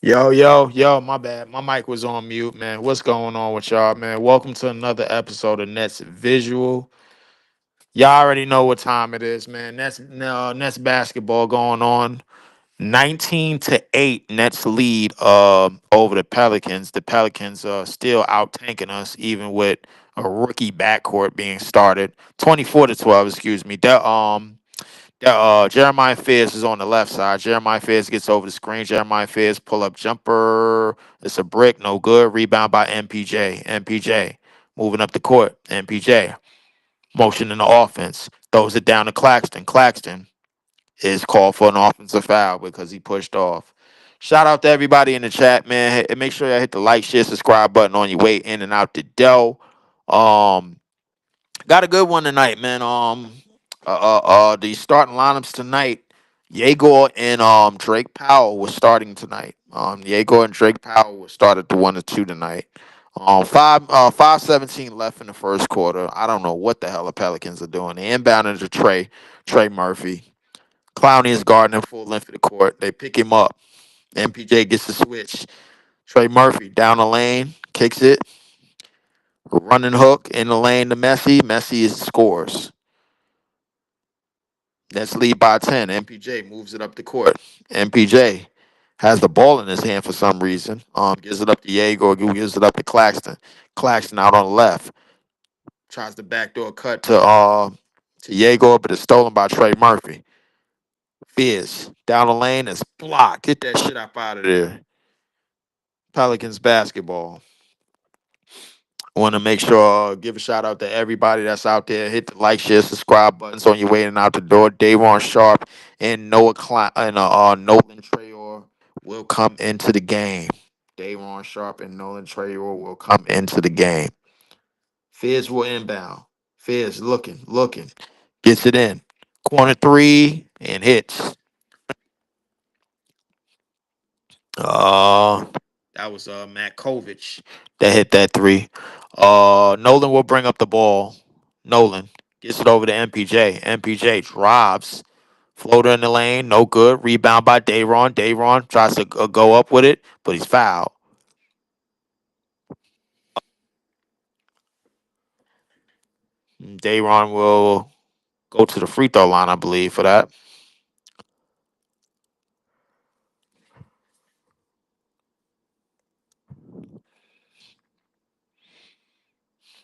Yo, my bad. My mic was on mute, man. What's going on with y'all, man? Welcome to another episode of Nets Visual. Y'all already know what time it is, man. Nets basketball going on. 19-8 Nets lead over the Pelicans. The Pelicans still out tanking us, even with a rookie backcourt being started. 24-12, excuse me. Jeremiah Fairs is on the left side. Jeremiah Fairs gets over the screen. Jeremiah Fairs pull up jumper. It's a brick, no good. Rebound by MPJ. MPJ moving up the court. MPJ motion in the offense. Throws it down to Claxton. Claxton is called for an offensive foul because he pushed off. Shout out to everybody in the chat, man. Hey, make sure you hit the like, share, subscribe button on your way in and out the dough. Um, Got a good one tonight, man. The starting lineups tonight. Yegor and Drake Powell was starting tonight. Yegor and Drake Powell was started the 1-2 tonight. 5:17 left in the first quarter. I don't know what the hell the Pelicans are doing. They inbounded to Trey Murphy. Clowney is guarding him full length of the court. They pick him up. MPJ gets the switch. Trey Murphy down the lane, kicks it, running hook in the lane to Messi. Messi scores. Nets lead by 10. MPJ moves it up the court. MPJ has the ball in his hand for some reason. Gives it up to Yegor, who gives it up to Claxton. Claxton out on the left. Tries the backdoor cut to Yegor, but it's stolen by Trey Murphy. Fizz down the lane, it's blocked. Get that shit up out of there. Pelicans basketball. I want to make sure, give a shout out to everybody that's out there. Hit the like, share, subscribe buttons on your way in and out the door. Davon Sharp and Nolan Trayor will come into the game. Davon Sharp and Nolan Trayor will come into the game. Fizz will inbound. Fizz looking, gets it in. Corner three and hits. Uh, that was Matt Kovich that hit that three. Nolan will bring up the ball. Nolan gets it over to MPJ. MPJ drives. Floater in the lane, no good. Rebound by Dayron. Dayron tries to go up with it, but he's fouled. Dayron will go to the free throw line, I believe, for that.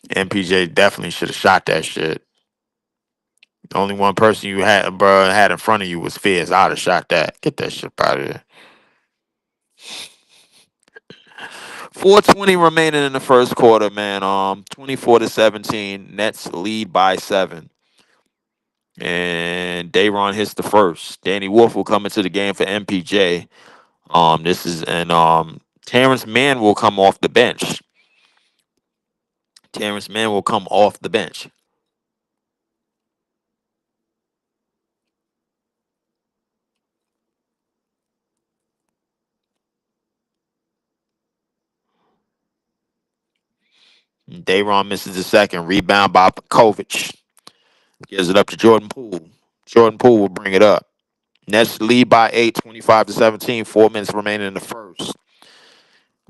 MPJ definitely should have shot that shit. The only one person you had in front of you was Fizz. I'd have shot that. Get that shit out of there. 4:20 remaining in the first quarter, man. 24-17. Nets lead by 7. And Dayron hits the first. Danny Wolf will come into the game for MPJ. This is and Terrence Mann will come off the bench. Terrence Mann will come off the bench. Dayron misses the second. Rebound by Kovic. Gives it up to Jordan Poole. Jordan Poole will bring it up. Nets lead by 8, 25-17. 4 minutes remaining in the first.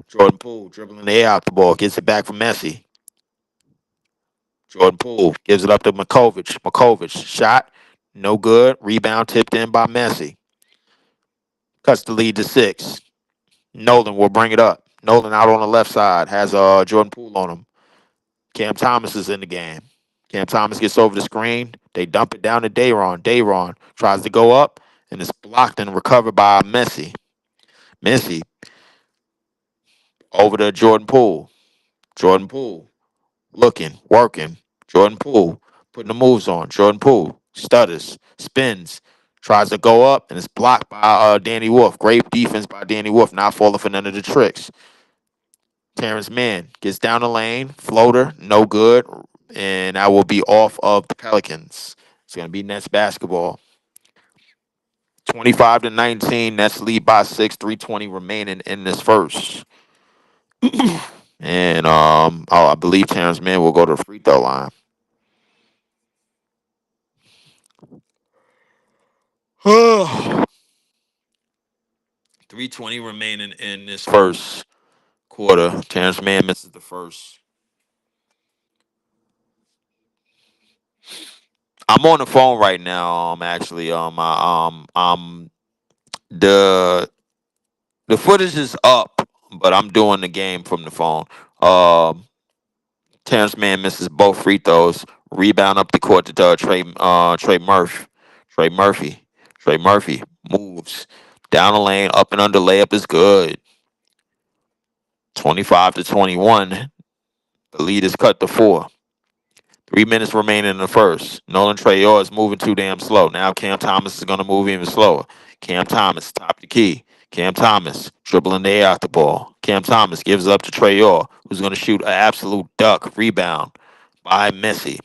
Jordan Poole dribbling the air out the ball. Gets it back from Messi. Jordan Poole gives it up to Makovic. Makovic shot. No good. Rebound tipped in by Messi. Cuts the lead to 6. Nolan will bring it up. Nolan out on the left side. Has Jordan Poole on him. Cam Thomas is in the game. Cam Thomas gets over the screen. They dump it down to Dayron. Dayron tries to go up, and it's blocked and recovered by Messi. Messi over to Jordan Poole. Jordan Poole looking, working. Jordan Poole putting the moves on. Jordan Poole stutters, spins, tries to go up, and it's blocked by Danny Wolf. Great defense by Danny Wolf, not falling for none of the tricks. Terrence Mann gets down the lane, floater, no good, and that will be off of the Pelicans. It's going to be Nets basketball. 25-19, Nets lead by 6, 3:20 remaining in this first. And I believe Terrence Mann will go to the free throw line. 3:20 remaining in this first quarter. Terrence Mann misses the first. I'm on the phone right now. Actually, the the footage is up, but I'm doing the game from the phone. Um, Terrence Mann misses both free throws. Rebound up the court to Trey Murphy. Trey Murphy. Trey Murphy moves down the lane, up and under layup is good. 25-21. The lead is cut to 4. 3 minutes remaining in the first. Nolan Trayor is moving too damn slow. Now Cam Thomas is going to move even slower. Cam Thomas, top of the key. Cam Thomas dribbling the air out the ball. Cam Thomas gives it up to Trayor, who's going to shoot an absolute duck. Rebound by Messi.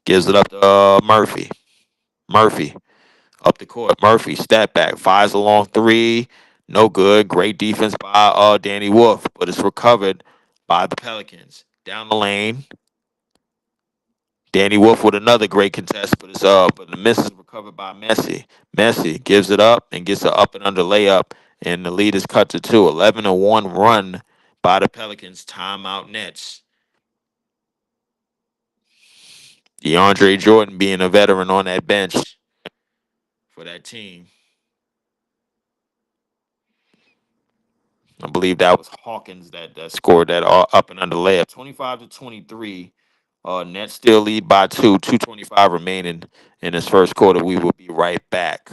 Gives it up to Murphy. Murphy up the court. Murphy step back. Fires a long three. No good. Great defense by Danny Wolf, but it's recovered by the Pelicans. Down the lane. Danny Wolf with another great contest, but the miss is recovered by Messi. Messi gives it up and gets an up and under layup, and the lead is cut to 2. 11-1 run by the Pelicans. Timeout Nets. DeAndre Jordan being a veteran on that bench for that team. I believe that was Hawkins that scored that up and under layup. 25-23. Nets still lead by 2. 2:25 remaining in this first quarter. We will be right back.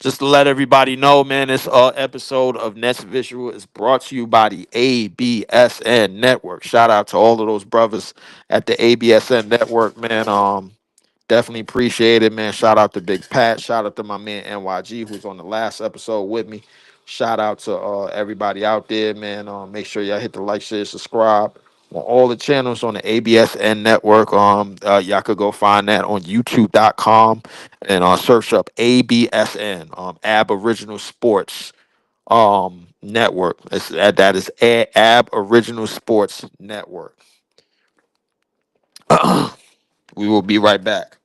Just to let everybody know, man, this episode of Nets Visual is brought to you by the ABSN Network. Shout out to all of those brothers at the ABSN Network, man. Definitely appreciate it, man. Shout out to Big Pat. Shout out to my man NYG, who's on the last episode with me. Shout out to everybody out there, man. Make sure y'all hit the like, share, subscribe on all the channels on the ABSN network. Y'all could go find that on YouTube.com and search up ABSN, Aboriginal Sports Network. That is Aboriginal Sports Network. We will be right back.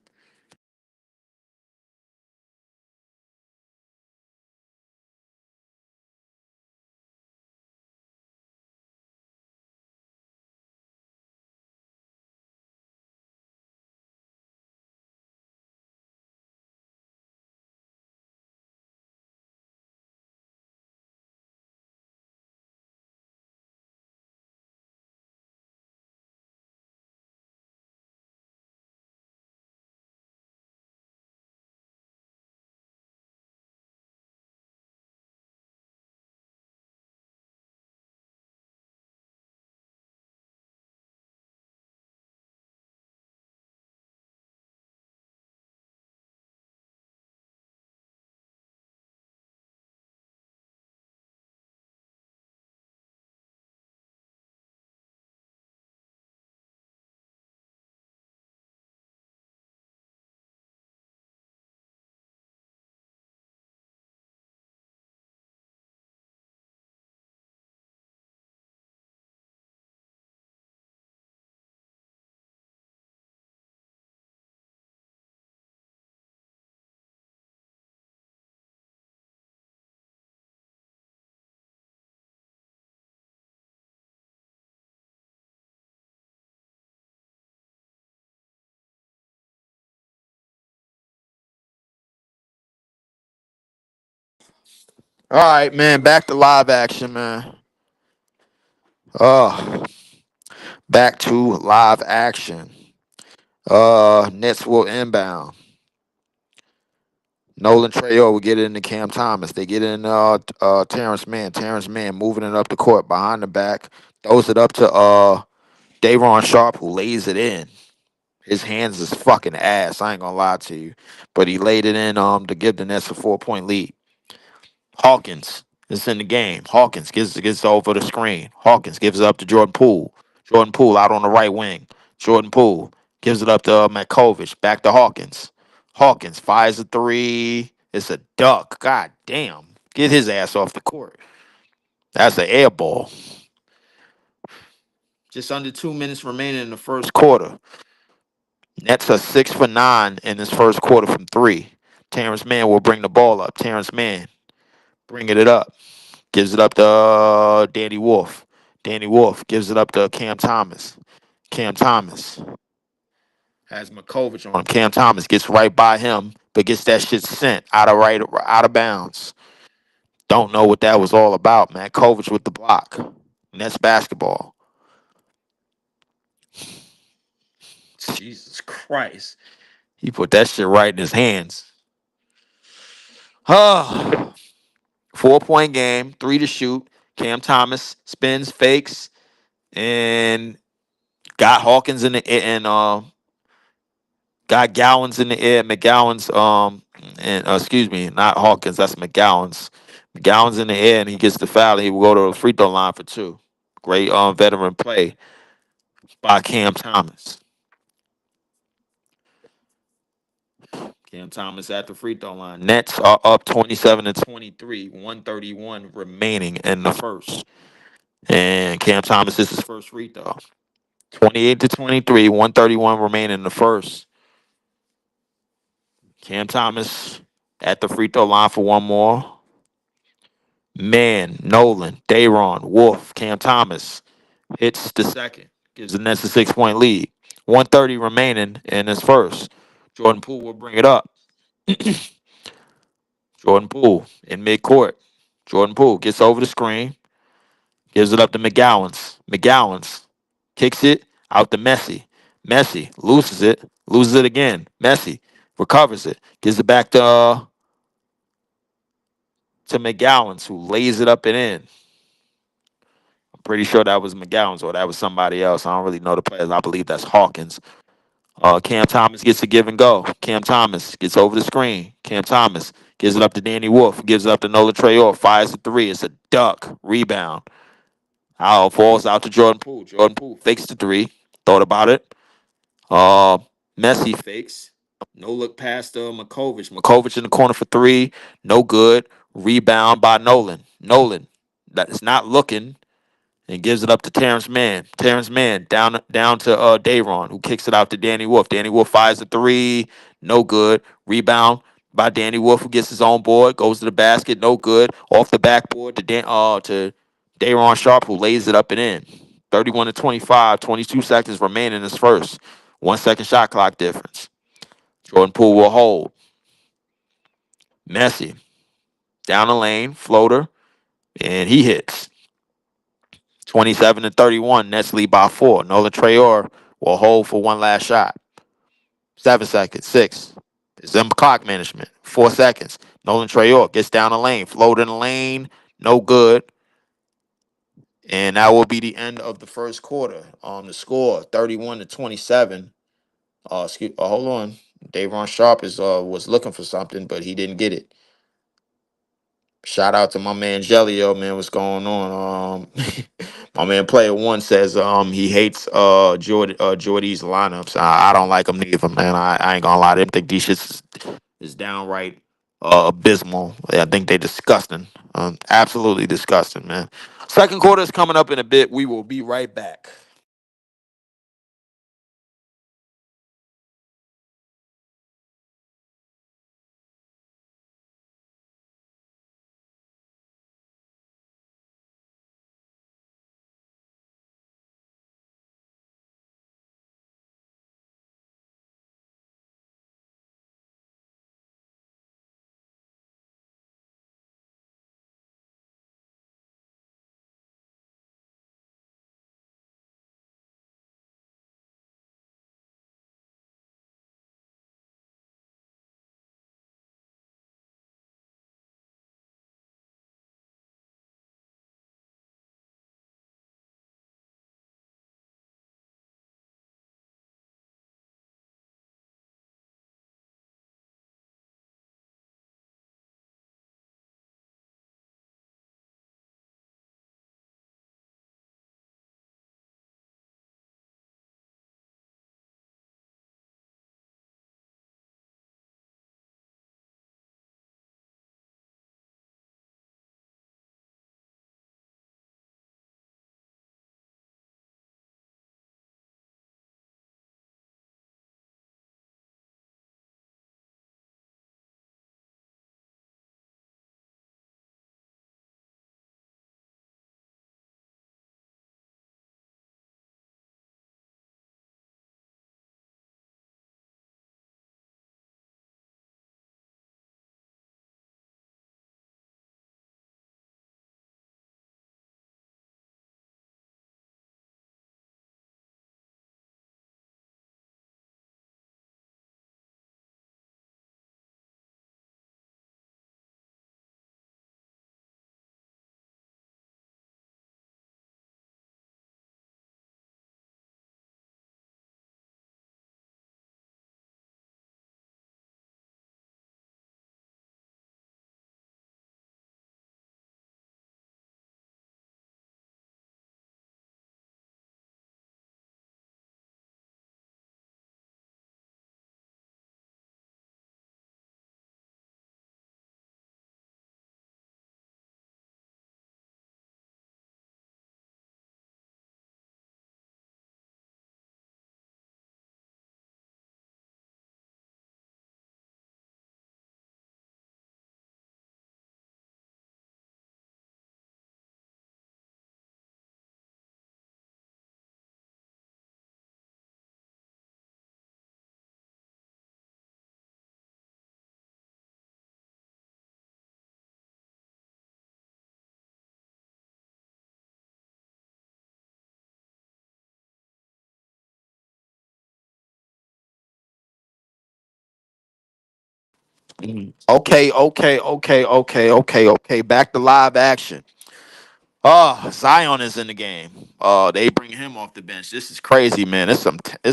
All right, man. Back to live action, man. Uh, Back to live action. Nets will inbound. Nolan Trayo will get it into Cam Thomas. They get in Terrence Mann. Terrence Mann moving it up the court behind the back. Throws it up to Dayron Sharp, who lays it in. His hands is fucking ass. I ain't gonna lie to you. But he laid it in to give the Nets a 4-point lead. Hawkins is in the game. Hawkins gets over the screen. Hawkins gives it up to Jordan Poole. Jordan Poole out on the right wing. Jordan Poole gives it up to Matkovich. Back to Hawkins. Hawkins fires a three. It's a duck. God damn. Get his ass off the court. That's an air ball. Just under 2 minutes remaining in the first quarter. Nets are 6 for 9 in this first quarter from 3. Terrence Mann will bring the ball up. Terrence Mann bringing it up. Gives it up to Danny Wolf. Danny Wolf gives it up to Cam Thomas. Cam Thomas has Makovich on him. Cam Thomas gets right by him, but gets that shit sent out of bounds. Don't know what that was all about, man. Kovic with the block. And that's basketball. Jesus Christ. He put that shit right in his hands. 4-point game, 3 to shoot. Cam Thomas spins, fakes, and got Hawkins in the air and got Gallons in the air. McGowan's and excuse me, not Hawkins, that's McGowan's. McGowan's in the air and he gets the foul. He will go to the free throw line for 2. Great veteran play by Cam Thomas. Cam Thomas at the free throw line. Nets are up 27 to 23, 131 remaining in the first. And Cam Thomas is his first free throw. 28 to 23, 131 remaining in the first. Cam Thomas at the free throw line for one more. Man, Nolan, Dayron, Wolf, Cam Thomas hits the second. Gives the Nets a 6-point lead. 130 remaining in his first. Jordan Poole will bring it up. Jordan Poole in midcourt. Jordan Poole gets over the screen. Gives it up to McGowan's. McGowan's kicks it out to Messi. Messi loses it again. Messi recovers it, gives it back to McGowan's, who lays it up and in. I'm pretty sure that was McGowan's or that was somebody else. I don't really know the players. I believe that's Hawkins. Cam Thomas gets a give and go. Cam Thomas gets over the screen. Cam Thomas gives it up to Danny Wolf. Gives it up to Nola Traore. Fires a 3. It's a duck. Rebound. Falls out to Jordan Poole. Jordan Poole fakes the 3. Thought about it. Uh, Messi fakes. No look past Makovich. Makovich in the corner for 3. No good. Rebound by Nolan. Nolan that is not looking and gives it up to Terrence Mann. Terrence Mann down to Dayron, who kicks it out to Danny Wolf. Danny Wolf fires a 3. No good. Rebound by Danny Wolf, who gets his own board. Goes to the basket. No good. Off the backboard to Dayron Sharp, who lays it up and in. 31 to 25. 22 seconds remaining in this first. 1 second shot clock difference. Jordan Poole will hold. Messi down the lane, floater, and he hits. 27 to 31. Nets lead by 4. Nola Traore will hold for one last shot. 7 seconds. 6. It's them clock management. 4 seconds. Nolan Traore gets down the lane, float in the lane, no good. And that will be the end of the first quarter. The score 31 to 27. Hold on. Dayron Sharp was looking for something, but he didn't get it. Shout out to my man Jelio, man. What's going on? My man Player One says he hates Jordy's lineups. I don't like them neither, man. I ain't gonna lie. Them think these shits is downright abysmal. I think they disgusting. Absolutely disgusting, man. Second quarter is coming up in a bit. We will be right back. Okay. Back to live action. Zion is in the game. They bring him off the bench. This is crazy, man. It's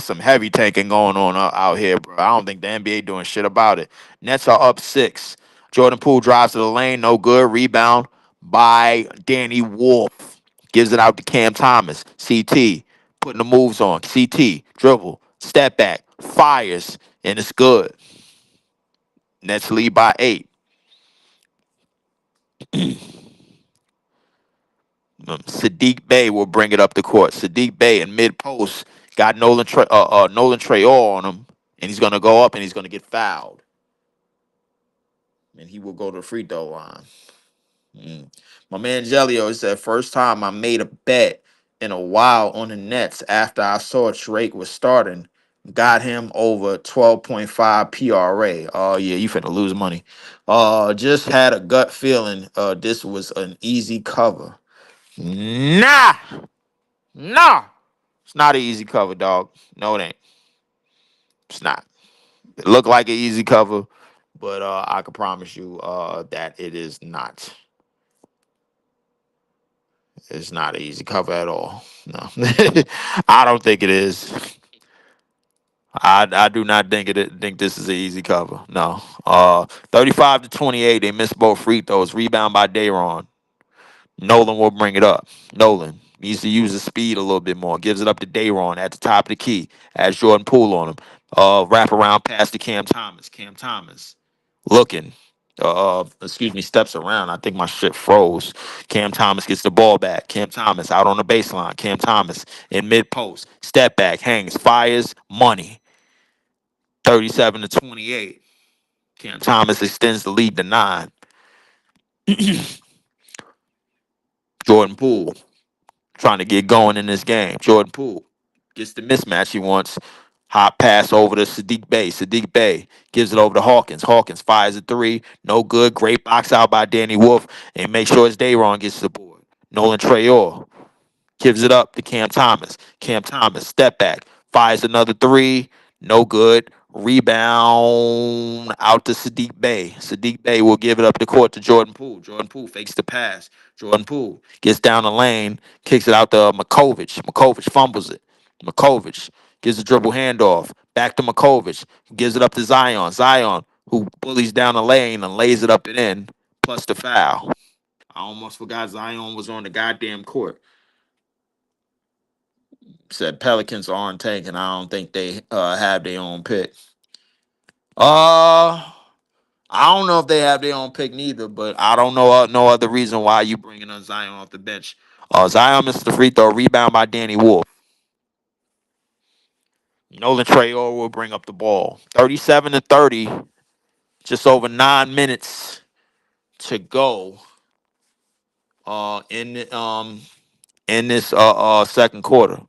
some heavy tanking going on out here, bro. I don't think the NBA doing shit about it. Nets are up 6. Jordan Poole drives to the lane, no good. Rebound by Danny Wolf. Gives it out to Cam Thomas. CT putting the moves on. CT dribble, step back, fires, and it's good. Nets lead by 8. Sadiq Bey will bring it up the court. Sadiq Bey in mid post got Nolan Traore on him, and he's gonna go up and he's gonna get fouled, and he will go to the free throw line. My man Gelio said, first time I made a bet in a while on the Nets after I saw Drake was starting. Got him over 12.5 PRA. Oh yeah, you finna lose money. Just had a gut feeling this was an easy cover. Nah, nah. It's not an easy cover, dog. No, it ain't. It's not. It looked like an easy cover, but I can promise you that it is not. It's not an easy cover at all. No, I don't think it is. I do not think this is an easy cover. No. 35-28. They missed both free throws. Rebound by Dayron. Nolan will bring it up. Nolan needs to use his speed a little bit more. Gives it up to Dayron at the top of the key. Has Jordan Poole on him. Wrap around pass to Cam Thomas. Cam Thomas looking. Steps around. I think my shit froze. Cam Thomas gets the ball back. Cam Thomas out on the baseline. Cam Thomas in mid post. Step back. Hangs. Fires. Money. 37-28. Cam Thomas extends the lead to 9. Jordan Poole trying to get going in this game. Jordan Poole gets the mismatch he wants. Hot pass over to Sadiq Bey. Sadiq Bey gives it over to Hawkins. Hawkins fires a 3. No good. Great box out by Danny Wolf. And make sure it's Dayron gets the board. Nolan Traore gives it up to Cam Thomas. Cam Thomas, step back, fires another 3. No good. Rebound out to Sadiq Bey. Sadiq Bey will give it up the court to Jordan Poole. Jordan Poole fakes the pass. Jordan Poole gets down the lane, kicks it out to Makovich. Makovich fumbles it. Makovich gives a dribble handoff. Back to Makovich. Gives it up to Zion. Zion, who bullies down the lane and lays it up and in, plus the foul. I almost forgot Zion was on the goddamn court. Said Pelicans aren't tanking. I don't think they have their own pick. Uh, I don't know if they have their own pick neither, but I don't know no other reason why you bringing on Zion off the bench. Zion missed the free throw. Rebound by Danny Wolf. Nolan Traore will bring up the ball. 37-30. Just over 9 minutes to go. In this second quarter.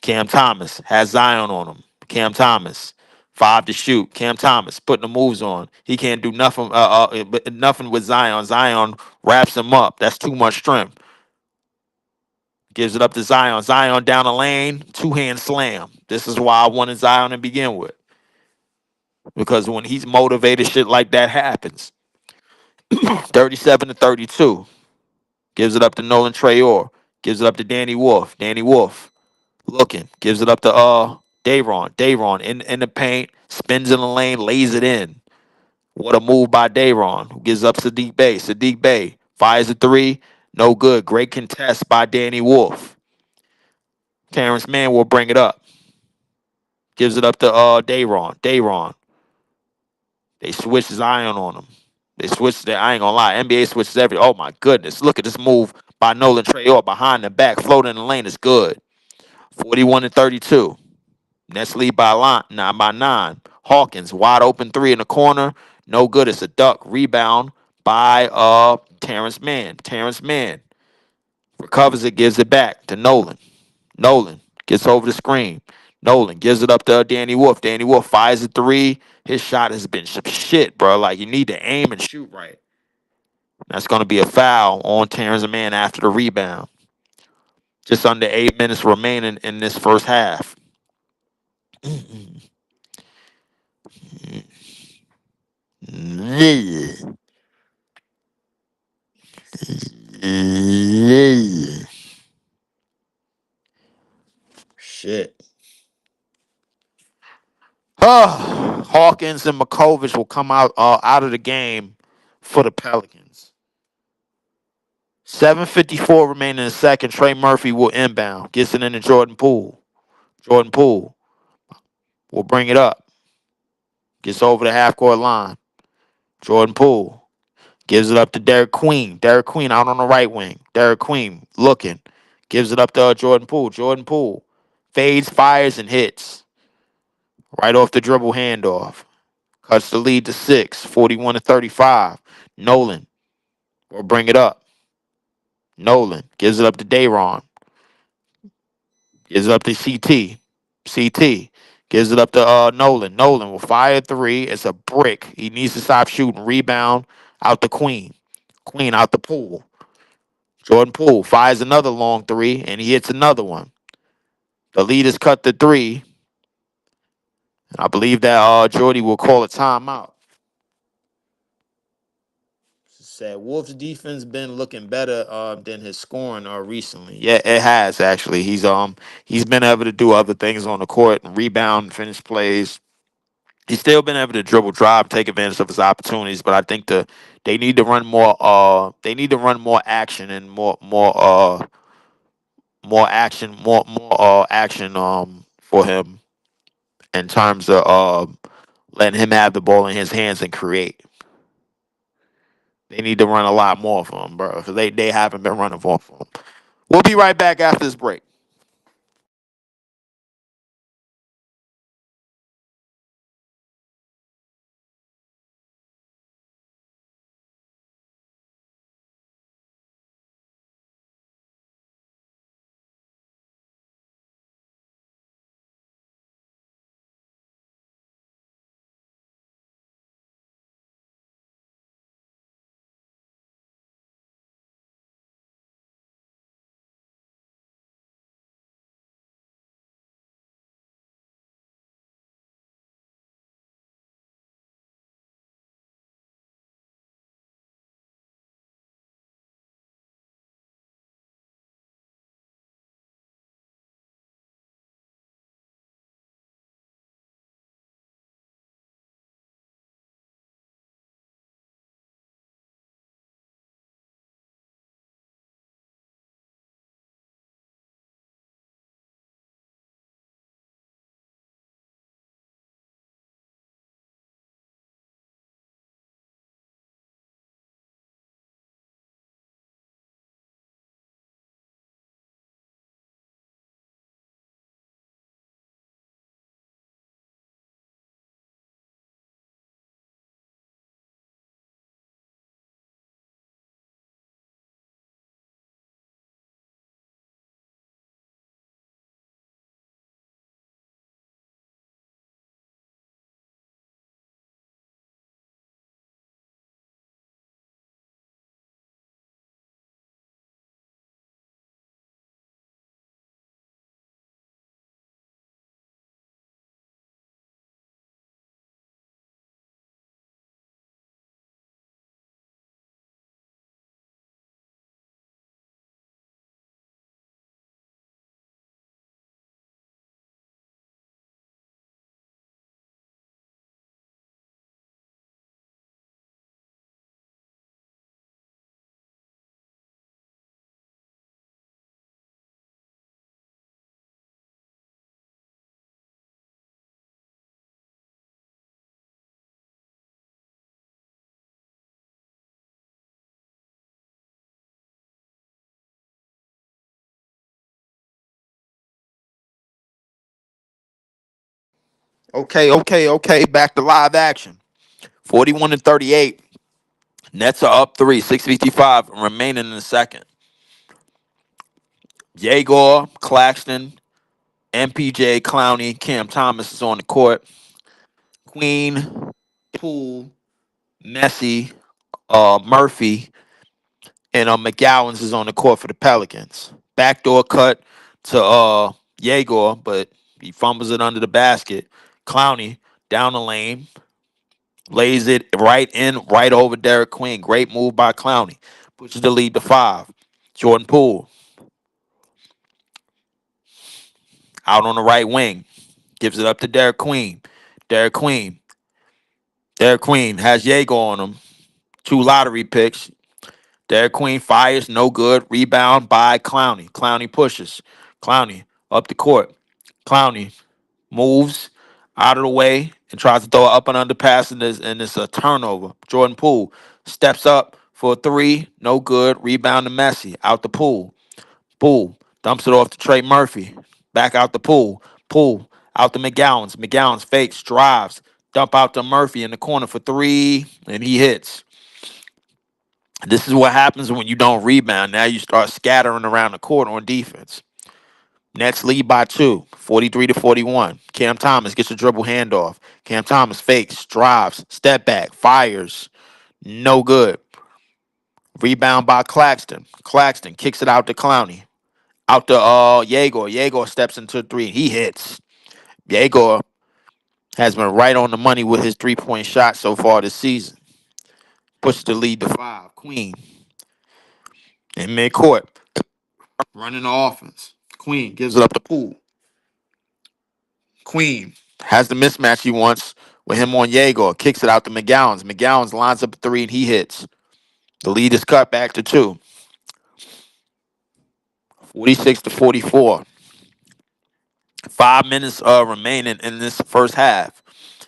Cam Thomas has Zion on him. Cam Thomas, 5 to shoot. Cam Thomas putting the moves on. He can't do nothing. Nothing with Zion. Zion wraps him up. That's too much strength. Gives it up to Zion. Zion down the lane, 2-hand slam. This is why I wanted Zion to begin with, because when he's motivated, shit like that happens. 37-32. Gives it up to Nolan Traore. Gives it up to Danny Wolf. Danny Wolf looking, gives it up to Dayron. Dayron in the paint, spins in the lane, lays it in. What a move by Dayron, who gives up Sadiq Bey. Sadiq Bey fires a 3, no good. Great contest by Danny Wolf. Terrence Mann will bring it up. Gives it up to Dayron. Dayron. They switch Zion on him. They switched it. I ain't gonna lie. NBA switches every. Oh my goodness. Look at this move by Nolan Traore behind the back. Floating in the lane is good. 41-32. Nets lead by 9. Hawkins, wide open 3 in the corner. No good. It's a duck. Rebound by Terrence Mann. Terrence Mann recovers it, gives it back to Nolan. Nolan gets over the screen. Nolan gives it up to Danny Wolf. Danny Wolf fires a 3. His shot has been some shit, bro. Like, you need to aim and shoot right. That's going to be a foul on Terrence Mann after the rebound. Just under 8 minutes remaining in this first half. Yeah. Yeah. Shit. Hawkins and Makovich will come out of the game for the Pelicans. 7:54 remaining in the second. Trey Murphy will inbound. Gets it into Jordan Poole. Jordan Poole will bring it up. Gets over the half court line. Jordan Poole gives it up to Derek Queen. Derek Queen out on the right wing. Derek Queen looking. Gives it up to Jordan Poole. Jordan Poole fades, fires, and hits. Right off the dribble handoff. Cuts the lead to 6. 41-35. Nolan will bring it up. Nolan gives it up to Dayron. Gives it up to CT. CT gives it up to Nolan. Nolan will fire three. It's a brick. He needs to stop shooting. Rebound out the Queen. Queen out the Pool. Jordan Poole fires another long three, and he hits another one. The lead is cut to 3. And I believe that Jordy will call a timeout. Said Wolves defense been looking better than his scoring recently. Yeah, it has actually. He's been able to do other things on the court and rebound, finish plays. He's still been able to dribble, drive, take advantage of his opportunities, but I think they need to run more. They need to run more action and more action, more action. For him in terms of letting him have the ball in his hands and create. They need to run a lot more for him, bro, because they haven't been running more for him. We'll be right back after this break. Okay. Back to live action. 41-38. Nets are up 3. 6:55 remaining in the second. Yegor, Claxton, MPJ, Clowney, Cam Thomas is on the court. Queen, Poole, Messi, Murphy, and McGowan's is on the court for the Pelicans. Backdoor cut to Yegor, but he fumbles it under the basket. Clowney down the lane. Lays it right in, right over Derek Queen. Great move by Clowney. Pushes the lead to 5. Jordan Poole out on the right wing. Gives it up to Derek Queen. Derek Queen. Derek Queen has Jaeger on him. 2 lottery picks. Derek Queen fires, no good. Rebound by Clowney. Clowney pushes. Clowney up the court. Clowney moves out of the way and tries to throw an up and under pass, and it's a turnover. Jordan Poole steps up for a 3, no good. Rebound to Messi, out the pool. Poole dumps it off to Trey Murphy. Back out the pool. Poole out to McGowan's. McGowan's fakes, drives, dump out to Murphy in the corner for 3, and he hits. This is what happens when you don't rebound. Now you start scattering around the court on defense. Nets lead by 2, 43 to 41. Cam Thomas gets a dribble handoff. Cam Thomas fakes, drives, step back, fires. No good. Rebound by Claxton. Claxton kicks it out to Clowney. Out to Jaeger. Jaeger steps into 3. He hits. Jaeger has been right on the money with his 3-point shot so far this season. Pushes the lead to 5. Queen in midcourt. Running the offense. Queen gives it up to Poole. Queen has the mismatch he wants with him on Jaeger. Kicks it out to McGowan's. McGowan's lines up a 3 and he hits. The lead is cut back to 2. 46 to 44. 5 minutes remaining in this first half.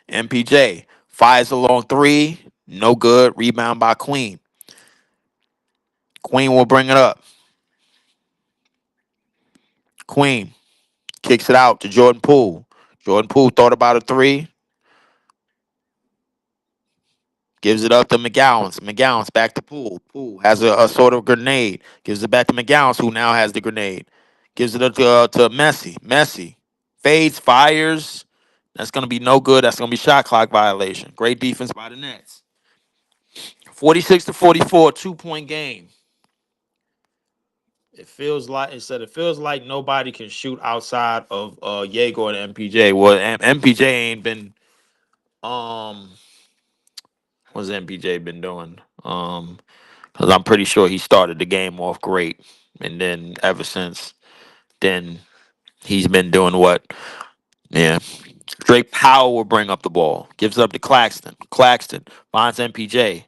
MPJ fires a long 3. No good. Rebound by Queen. Queen will bring it up. Queen kicks it out to Jordan Poole. Jordan Poole thought about a 3. Gives it up to McGowan's. McGowan's back to Poole. Poole has a sort of grenade. Gives it back to McGowan's, who now has the grenade. Gives it up to Messi. Messi fades, fires. That's going to be no good. That's going to be shot clock violation. Great defense by the Nets. 46 to 44, 2-point game. It feels like nobody can shoot outside of Jaeger and MPJ. Well, MPJ ain't been what's MPJ been doing? Because I'm pretty sure he started the game off great, and then ever since then he's been doing what? Yeah. Drake Powell will bring up the ball, gives it up to Claxton. Claxton finds MPJ,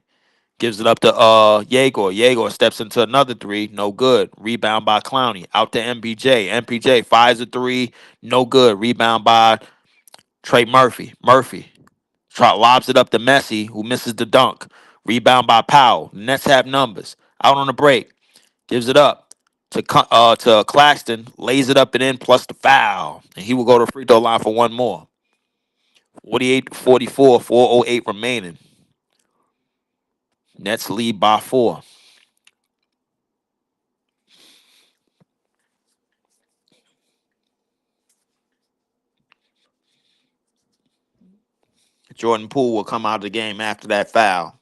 gives it up to Jaeger. Jaeger steps into another 3, no good. Rebound by Clowney, out to MPJ. MPJ fires a 3, no good. Rebound by Trey Murphy. Murphy lobs it up to Messi, who misses the dunk. Rebound by Powell. Nets have numbers. Out on the break. Gives it up to Claxton. Lays it up and in plus the foul. And he will go to the free throw line for one more. 48 to 44, 4:08 remaining. Nets lead by 4. Jordan Poole will come out of the game after that foul.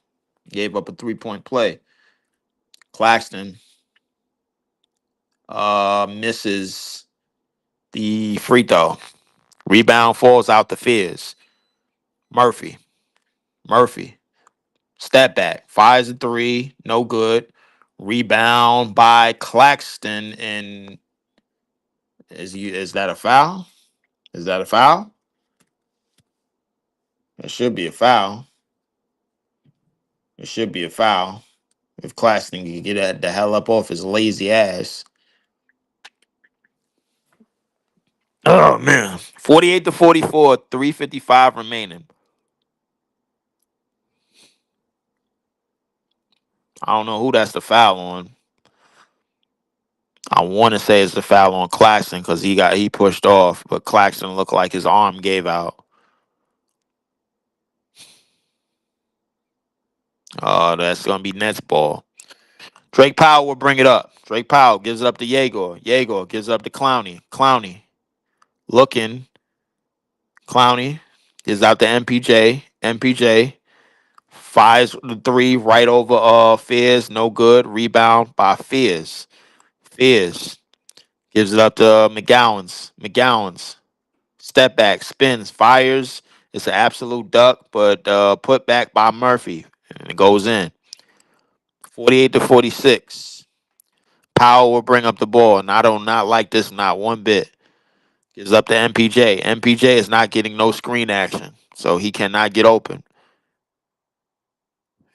Gave up a 3-point play. Claxton misses the free throw. Rebound falls out to Fizz. Murphy. Murphy. Step back. Fires a 3. No good. Rebound by Claxton. And is that a foul? Is that a foul? It should be a foul. It should be a foul. If Claxton can get the hell up off his lazy ass. Oh man. 48 to 44, 3:55 remaining. I don't know who that's the foul on. I want to say it's the foul on Claxton because he pushed off, but Claxton looked like his arm gave out. That's gonna be Nets ball. Drake Powell will bring it up. Drake Powell gives it up to Jaeger. Jaeger gives it up to Clowney. Clowney looking. Clowney is out to MPJ. MPJ fires the 3 right over Fizz. No good. Rebound by Fizz. Fizz gives it up to McGowan's. McGowan's step back, spins, fires. It's an absolute duck, but put back by Murphy, and it goes in. 48-46. Powell will bring up the ball, and I do not like this not one bit. Gives up to MPJ. MPJ is not getting no screen action, so he cannot get open.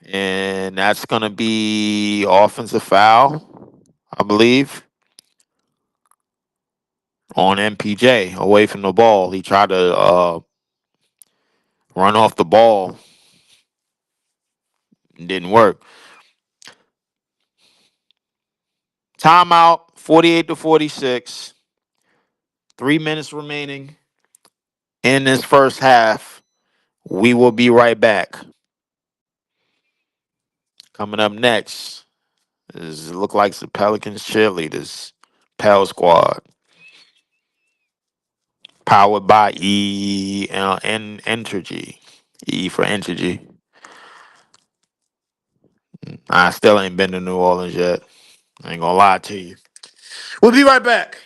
And that's going to be offensive foul, I believe, on MPJ away from the ball. He tried to run off the ball. It didn't work. Timeout, 48-46. 3 minutes remaining in this first half. We will be right back. Coming up next is it look like the Pelicans cheerleaders, Pel Squad, powered by Entergy. E for Entergy. I still ain't been to New Orleans yet. I ain't gonna lie to you. We'll be right back.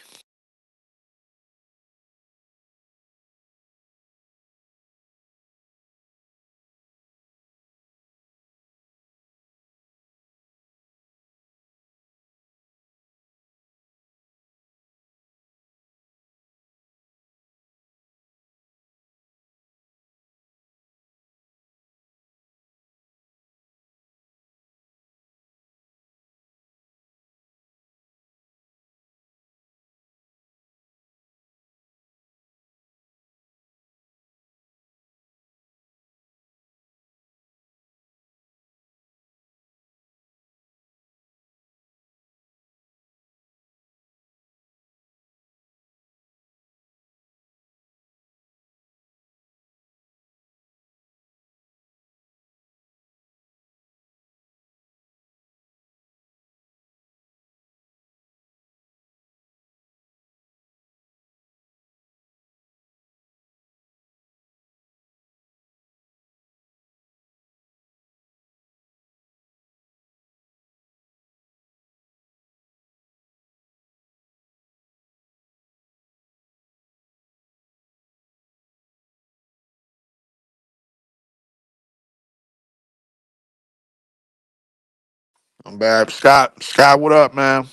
I'm back. Scott, what up, man?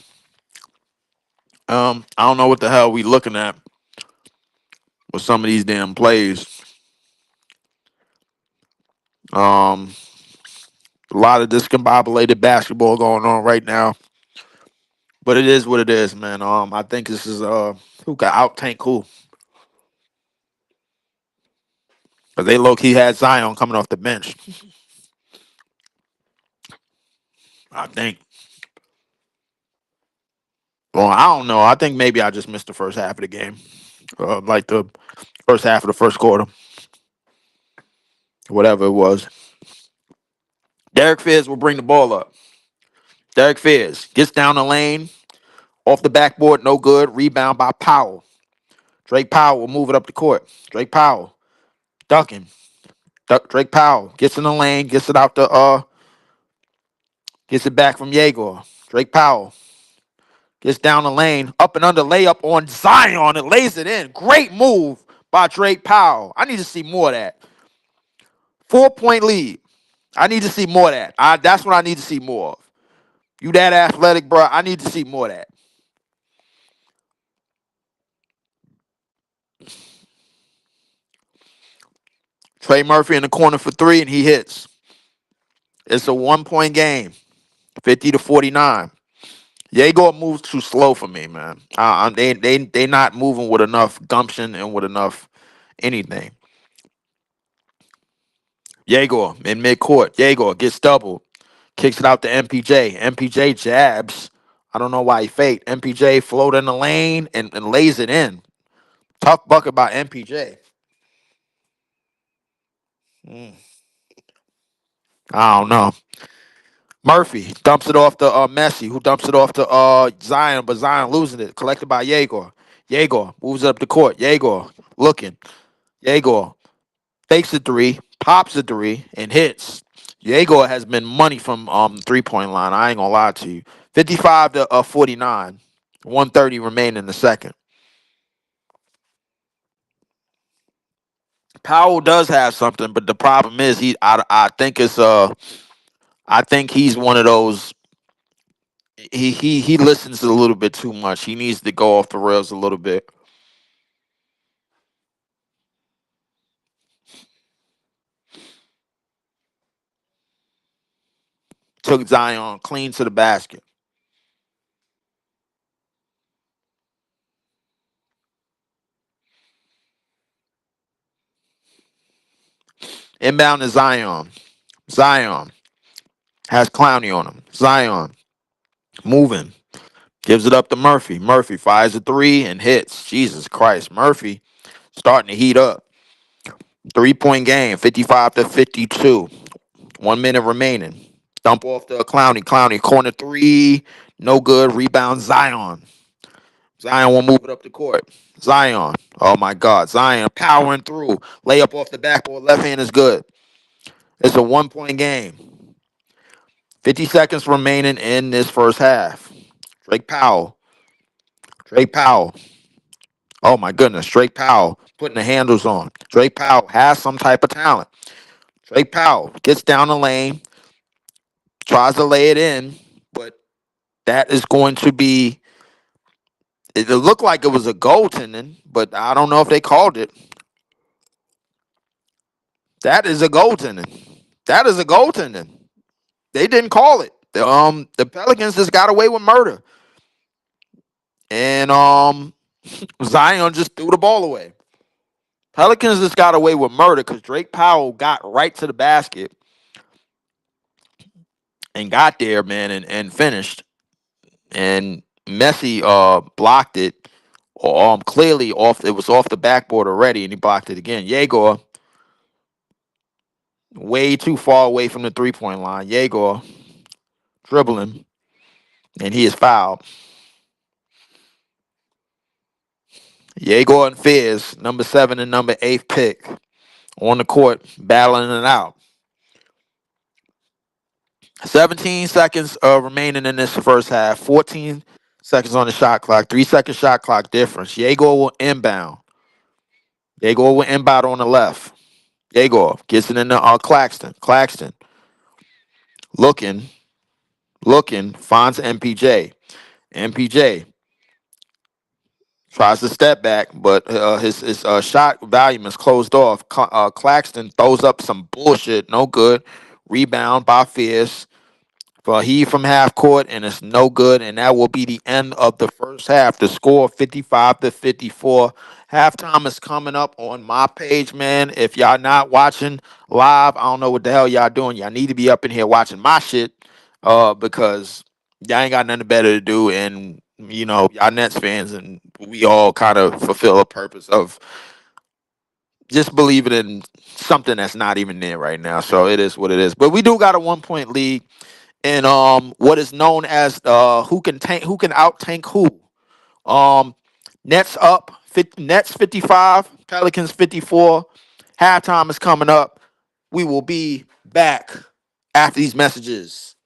I don't know what the hell we looking at with some of these damn plays. Um, a lot of discombobulated basketball going on right now. But it is what it is, man. I think this is who got out tank who. Because they low key had Zion coming off the bench. I think. Well, I don't know. I think maybe I just missed the first half of the game. Like the first half of the first quarter. Whatever it was. Derek Fizz will bring the ball up. Derek Fizz gets down the lane. Off the backboard, no good. Rebound by Powell. Drake Powell will move it up the court. Drake Powell ducking. Drake Powell gets in the lane, gets it out the gets it back from Yegor. Drake Powell gets down the lane, up and under layup on Zion and lays it in. Great move by Drake Powell. I need to see more of that. 4-point lead. I need to see more of that. That's what I need to see more of. You that athletic, bro. I need to see more of that. Trey Murphy in the corner for three, and he hits. It's a 1-point game, 50-49. Yegor moves too slow for me, man. They not moving with enough gumption and with enough anything. Yegor in midcourt. Yegor gets doubled, kicks it out to MPJ. MPJ jabs. I don't know why he faked. MPJ float in the lane and lays it in. Tough bucket by MPJ. I don't know. Murphy dumps it off to Messi, who dumps it off to Zion, but Zion losing it. Collected by Yegor. Yegor moves it up the court. Yegor looking. Yegor fakes a three, pops a three, and hits. Yegor has been money from 3-point line. I ain't gonna lie to you. 55-49. 130 remain in the second. Powell does have something, but the problem is I think it's I think he's one of those. He listens a little bit too much. He needs to go off the rails a little bit. Took Zion clean to the basket. Inbound to Zion. Zion has Clowney on him. Zion moving. Gives it up to Murphy. Murphy fires a three and hits. Jesus Christ. Murphy starting to heat up. 3-point game, 55-52. 1 minute remaining. Dump off to Clowney. Clowney, corner three. No good. Rebound, Zion. Zion will move it up the court. Zion. Oh, my God. Zion powering through. Layup off the backboard. Left hand is good. It's a 1-point game. 50 seconds remaining in this first half. Drake Powell. Drake Powell. Oh, my goodness. Drake Powell putting the handles on. Drake Powell has some type of talent. Drake Powell gets down the lane, tries to lay it in, but that is going to be. It looked like it was a goaltending, but I don't know if they called it. That is a goaltending. That is a goaltending. They didn't call it. The Pelicans just got away with murder, and Zion just threw the ball away. Pelicans just got away with murder because Drake Powell got right to the basket and got there, man, and finished. And Messi blocked it. Clearly off. It was off the backboard already, and he blocked it again. Yegor way too far away from the 3-point line. Yegor dribbling, and he is fouled. Yegor and Fizz, number 7 and number 8 pick, on the court battling it out. 17 seconds remaining in this first half. 14 seconds on the shot clock. 3-second shot clock difference. Yegor will inbound. Yegor will inbound on the left. Yegor gets it into Claxton. Claxton looking, finds MPJ. MPJ tries to step back, but his shot volume is closed off. Claxton throws up some bullshit, no good. Rebound by Fierce. For he from half court, and it's no good, and that will be the end of the first half. The score 55-54. Halftime is coming up on my page, man. If y'all not watching live, I don't know what the hell y'all doing. Y'all need to be up in here watching my shit, because y'all ain't got nothing better to do, and y'all Nets fans, and we all kind of fulfill a purpose of just believing in something that's not even there right now. So it is what it is. But we do got a 1-point lead in what is known as who can out tank who. Um Nets up, Nets 55, Pelicans 54. Halftime is coming up. We will be back after these messages.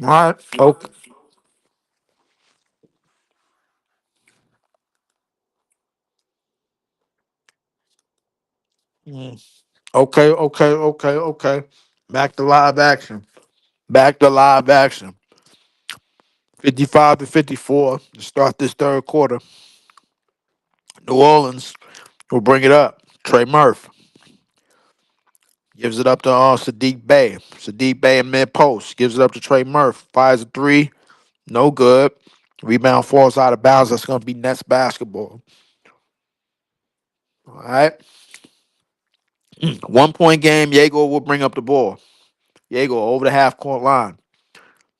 All right. Okay. Mm. Okay. Okay. Okay. Okay. Back to live action. Back to live action. 55-54 to start this third quarter. New Orleans will bring it up. Trey Murph gives it up to Sadiq Bey. Sadiq Bey in mid post gives it up to Trey Murph. Fires a three. No good. Rebound falls out of bounds. That's going to be Nets basketball. All right. 1 point game. Jago will bring up the ball. Jago over the half court line.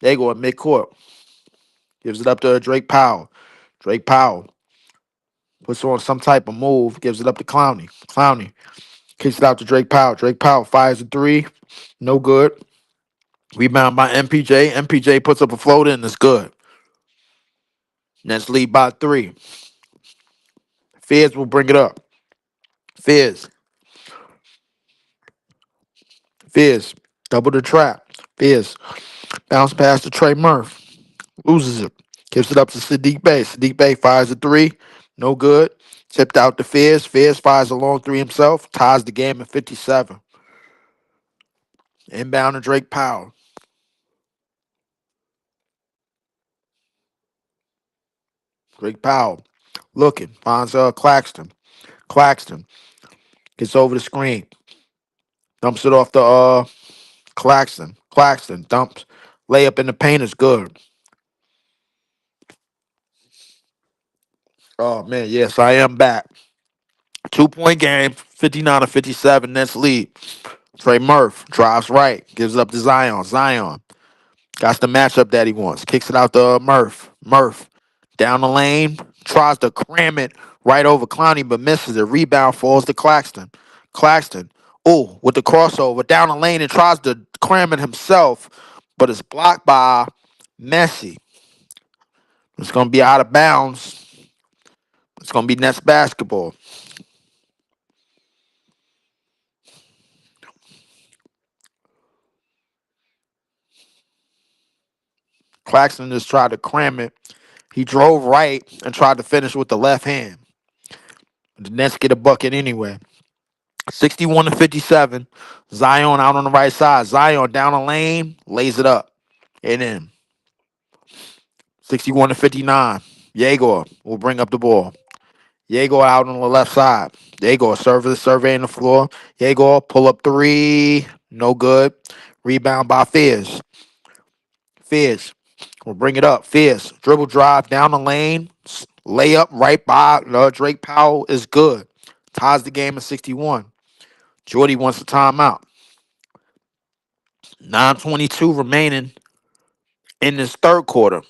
Jago at midcourt. Gives it up to Drake Powell. Drake Powell puts on some type of move. Gives it up to Clowney. Clowney kicks it out to Drake Powell. Drake Powell fires a three. No good. Rebound by MPJ. MPJ puts up a floater and it's good. Nets lead by three. Fizz will bring it up. Fizz. Fizz. Double the trap. Fizz. Bounce pass to Trey Murph. Loses it. Gives it up to Sadiq Bey. Sadiq Bey fires a three. No good. Tipped out to Fizz. Fizz fires a long three himself. Ties the game at 57. Inbound to Drake Powell. Drake Powell looking. Finds Claxton. Claxton gets over the screen. Dumps it off the Claxton. Claxton dumps. Layup in the paint is good. Oh man, yes, I am back. 2 point game, 59-57, Nets lead. Trey Murph drives right, gives it up to Zion. Zion got the matchup that he wants. Kicks it out to Murph. Murph down the lane, tries to cram it right over Clowney, but misses it. Rebound falls to Claxton. Claxton, oh, with the crossover down the lane and tries to cram it himself, but it's blocked by Messi. It's going to be out of bounds. It's going to be Nets basketball. Claxton just tried to cram it. He drove right and tried to finish with the left hand. The Nets get a bucket anyway. 61-57. Zion out on the right side. Zion down the lane, lays it up. And then 61-59. Yegor will bring up the ball. Yegor out on the left side. Yegor surveying the floor. Yegor pull up three. No good. Rebound by Fizz. Fizz will bring it up. Fizz dribble drive down the lane. Layup right by Drake Powell is good. Ties the game at 61. Jordy wants a timeout. 9:22 remaining in this third quarter.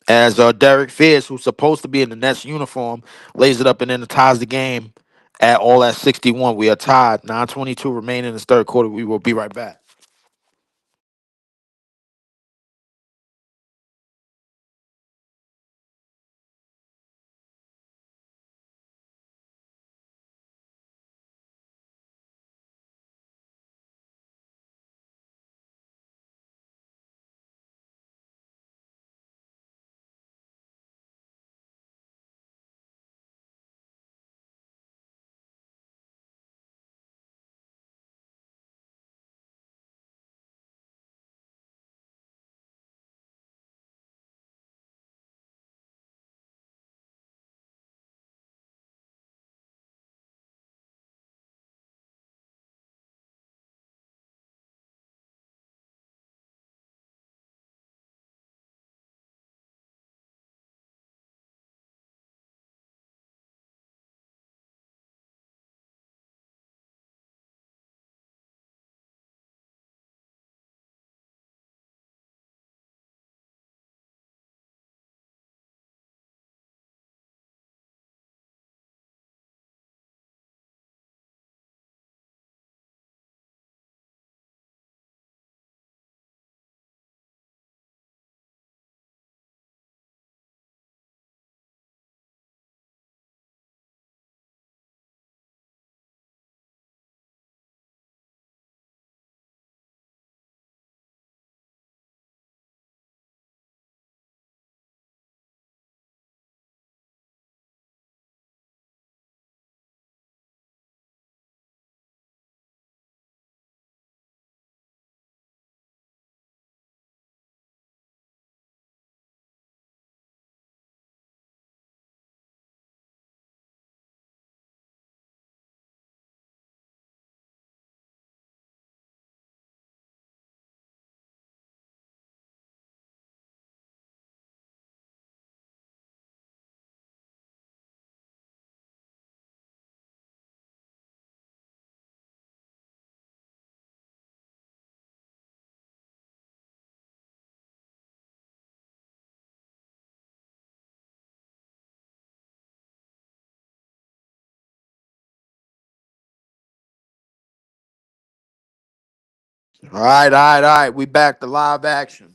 As Derek Fizz, who's supposed to be in the Nets uniform, lays it up and then ties the game at 61. We are tied. 9:22 remaining in this third quarter. We will be right back. All right, all right, all right. We back to live action.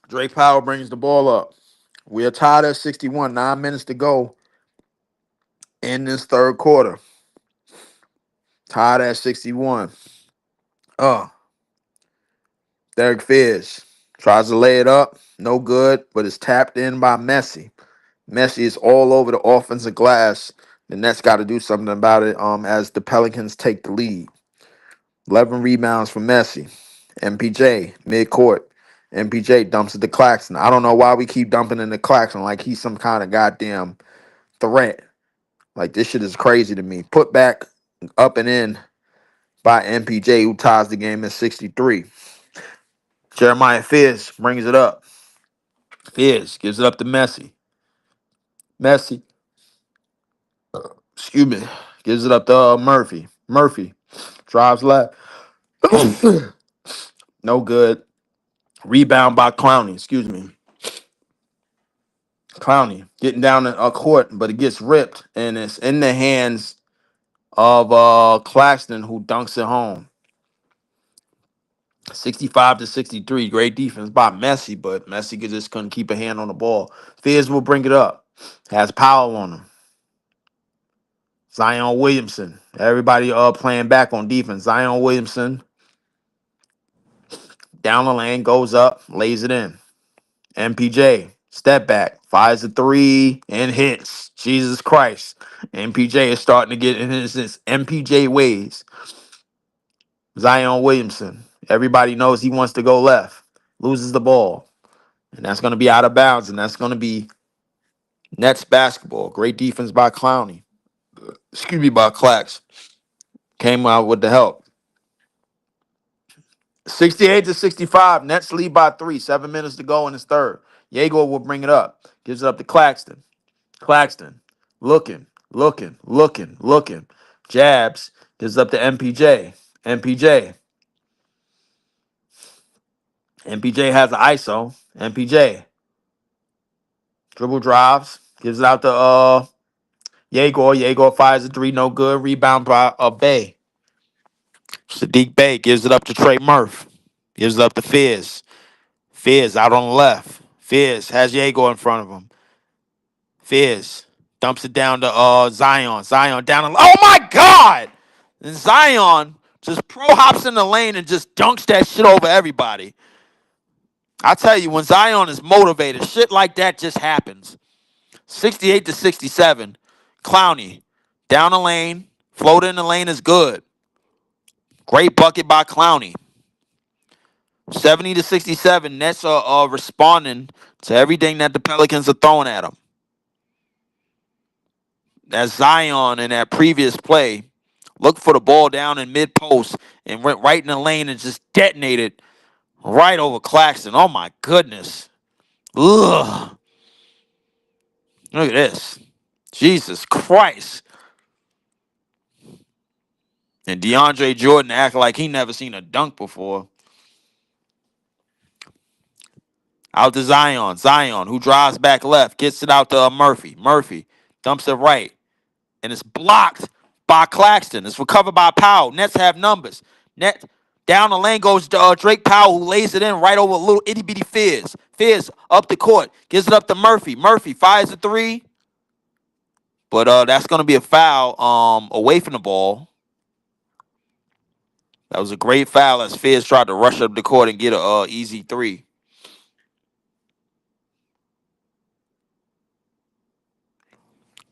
Drake Powell brings the ball up. We are tied at 61. 9 minutes to go in this third quarter. Tied at 61. Oh, Derek Fizz tries to lay it up. No good, but it's tapped in by Messi. Messi is all over the offensive glass. The Nets got to do something about it as the Pelicans take the lead. 11 rebounds for Messi. MPJ, midcourt. MPJ dumps it to Claxton. I don't know why we keep dumping into Claxton like he's some kind of goddamn threat. Like, this shit is crazy to me. Put back up and in by MPJ, who ties the game at 63. Jeremiah Fizz brings it up. Fizz gives it up to Messi. Messi, excuse me, gives it up to Murphy. Murphy drives left. No good. Rebound by Clowney. Excuse me. Clowney getting down a court, but it gets ripped, and it's in the hands of Claxton, who dunks it home. 65 to 63. Great defense by Messi, but Messi just couldn't keep a hand on the ball. Fizz will bring it up. Has Powell on him. Zion Williamson. Everybody playing back on defense. Zion Williamson down the lane, goes up, lays it in. MPJ, step back, fires a three, and hits. Jesus Christ. MPJ is starting to get in his MPJ ways. Zion Williamson. Everybody knows he wants to go left. Loses the ball. And that's going to be out of bounds. And that's going to be Nets basketball. Great defense by Clowney. Excuse me, by Clax. Came out with the help. 68 to 65. Nets lead by 3. 7 minutes to go in his third. Jaeger will bring it up. Gives it up to Claxton. Claxton. Looking. Jabs. Gives it up to MPJ. MPJ has the ISO. MPJ. Dribble drives. Gives it out to Jaeger. Jaeger fires a three. No good. Rebound by Bay. Sadiq Bey gives it up to Trey Murph. Gives it up to Fizz. Fizz out on the left. Fizz has Jaeger in front of him. Fizz dumps it down to Zion. Zion down. Oh my God! And Zion just pro hops in the lane and just dunks that shit over everybody. I tell you, when Zion is motivated, shit like that just happens. 68 to 67. Clowney down the lane. Float in the lane is good. Great bucket by Clowney. 70 to 67. Nets are responding to everything that the Pelicans are throwing at them. That Zion in that previous play looked for the ball down in mid post and went right in the lane and just detonated right over Claxton. Oh my goodness. Ugh. Look at this. Jesus Christ. And DeAndre Jordan act like he never seen a dunk before. Out to Zion. Zion, who drives back left, gets it out to Murphy. Murphy dumps it right. And it's blocked by Claxton. It's recovered by Powell. Nets have numbers. Net down the lane goes Drake Powell, who lays it in right over a little itty bitty Fizz. Fizz up the court, gives it up to Murphy. Murphy fires a three, but that's gonna be a foul away from the ball. That was a great foul as Fizz tried to rush up the court and get a easy three.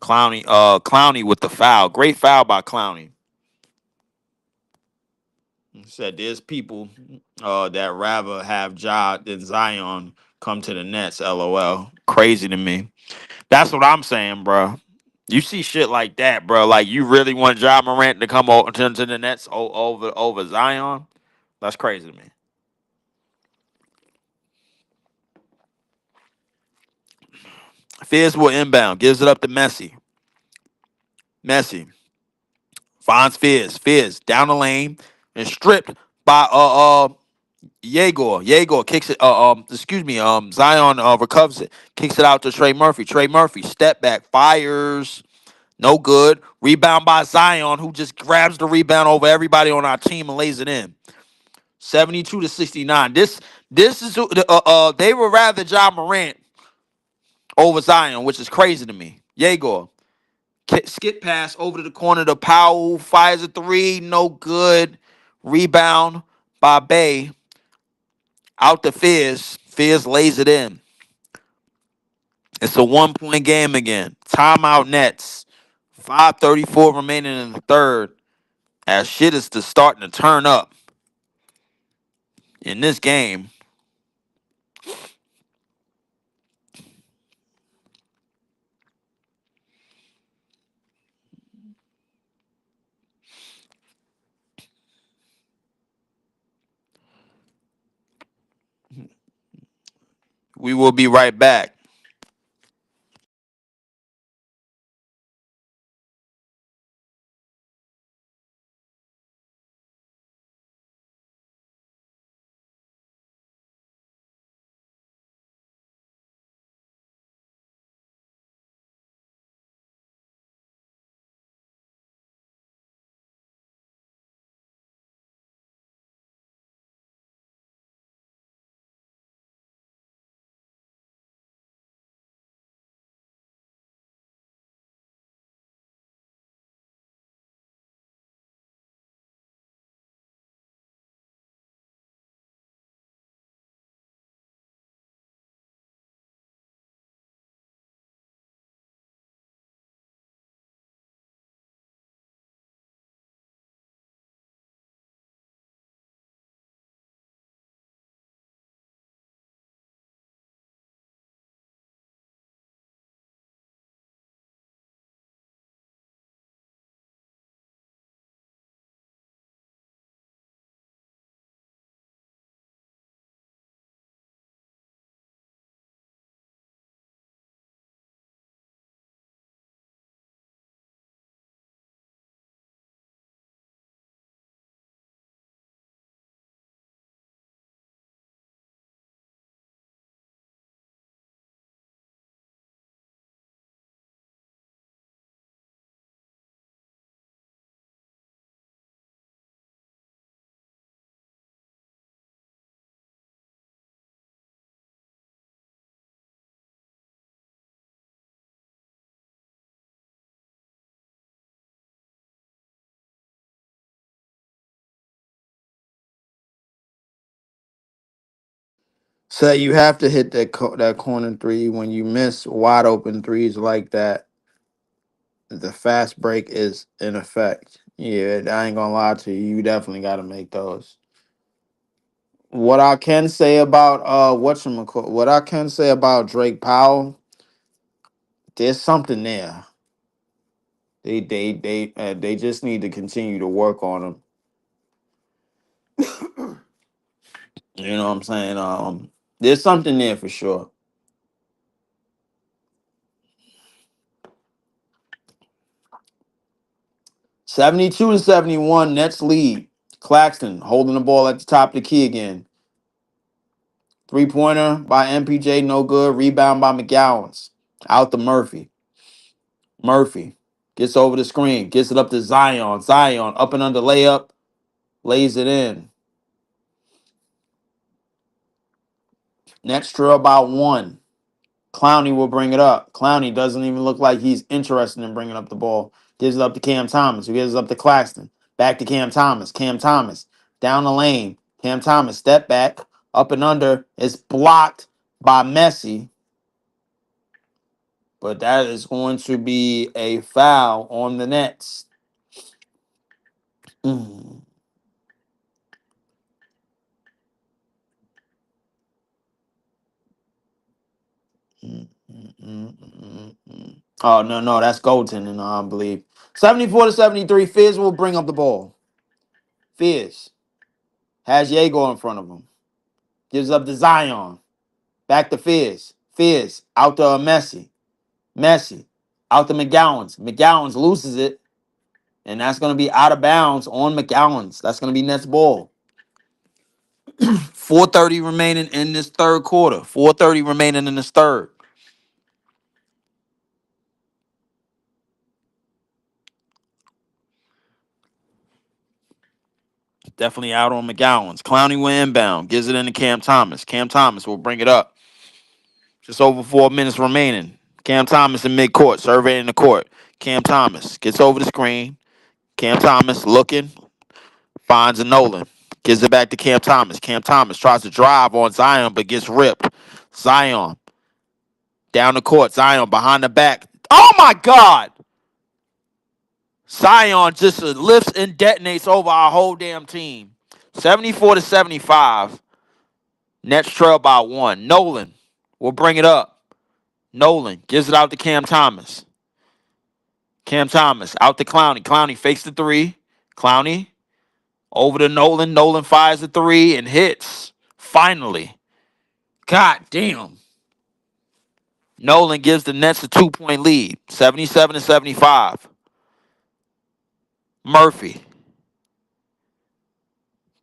Clowney with the foul. Great foul by Clowney. He said there's people that rather have Ja than Zion come to the Nets. LOL. Crazy to me. That's what I'm saying, bro. You see shit like that, bro. Like you really want Ja Morant to come over to the Nets over Zion? That's crazy to me. Fizz will inbound, gives it up to Messi. Messi finds Fizz. Fizz down the lane and stripped by Yegor kicks it. Excuse me. Zion recovers it, kicks it out to Trey Murphy. Trey Murphy step back, fires, no good. Rebound by Zion, who just grabs the rebound over everybody on our team and lays it in. 72-69. This is they would rather John Morant over Zion, which is crazy to me. Yegor skip pass over to the corner to Powell, fires a three, no good. Rebound by Bay out to Fizz. Fizz lays it in. It's a 1 point game again. Timeout Nets. 5:34 remaining in the third. As shit is just starting to turn up in this game. We will be right back. So you have to hit that corner three when you miss wide open threes like that. The fast break is in effect. Yeah, I ain't gonna lie to you. You definitely got to make those. What I can say about what I can say about Drake Powell, there's something there. They just need to continue to work on him. You know what I'm saying? There's something there for sure. 72-71, Nets lead. Claxton holding the ball at the top of the key again. 3-pointer by MPJ, no good. Rebound by McGowan's. Out to Murphy. Murphy gets over the screen, gets it up to Zion. Zion up and under layup, lays it in. Next trail about one. Clowney will bring it up. Clowney doesn't even look like he's interested in bringing up the ball. Gives it up to Cam Thomas, who gives it up to Claxton. Back to Cam Thomas. Cam Thomas down the lane. Cam Thomas step back, up and under. It's blocked by Messi, but that is going to be a foul on the Nets. Mm. Oh no, that's goaltending, I believe. 74-73. Fizz will bring up the ball. Fizz has Jago in front of him. Gives up to Zion. Back to Fizz. Fizz out to Messi. Messi out to McGowan's. McGowan's loses it, and that's going to be out of bounds on McGowan's. That's going to be Nets ball. 4:30 remaining in this third quarter. 4:30 remaining in this third. Definitely out on McGowan's. Clowney will inbound. Gives it into Cam Thomas. Cam Thomas will bring it up. Just over 4 minutes remaining. Cam Thomas in midcourt, surveying the court. Cam Thomas gets over the screen. Cam Thomas looking, finds a Nolan. Gives it back to Cam Thomas. Cam Thomas tries to drive on Zion, but gets ripped. Zion down the court. Zion behind the back. Oh my God! Zion just lifts and detonates over our whole damn team. 74-75. Nets trail by 1. Nolan will bring it up. Nolan gives it out to Cam Thomas. Cam Thomas out to Clowney. Clowney fakes the three. Clowney over to Nolan. Nolan fires the three and hits. Finally. God damn. Nolan gives the Nets a 2-point lead. 77-75. Murphy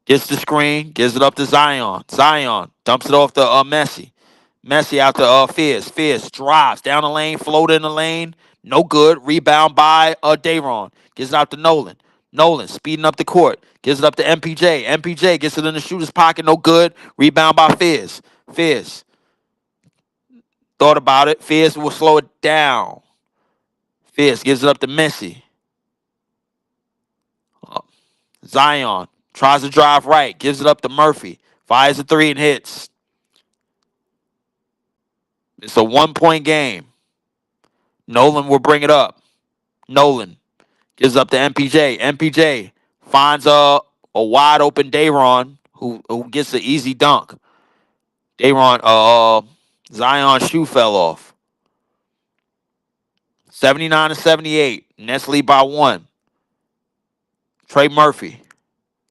gets the screen. Gives it up to Zion. Zion dumps it off to Messi. Messi out to Fierce. Fierce drives down the lane. Float in the lane. No good. Rebound by Dayron. Gives it out to Nolan. Nolan speeding up the court. Gives it up to MPJ. MPJ gets it in the shooter's pocket. No good. Rebound by Fierce. Fierce thought about it. Fierce will slow it down. Fierce gives it up to Messi. Uh, Zion tries to drive right. Gives it up to Murphy. Fires a three and hits. It's a 1-point game. Nolan will bring it up. Nolan gives up to MPJ. MPJ finds a wide open Dayron who gets the easy dunk. Dayron Zion's shoe fell off. 79-78. Nets lead by 1. Trey Murphy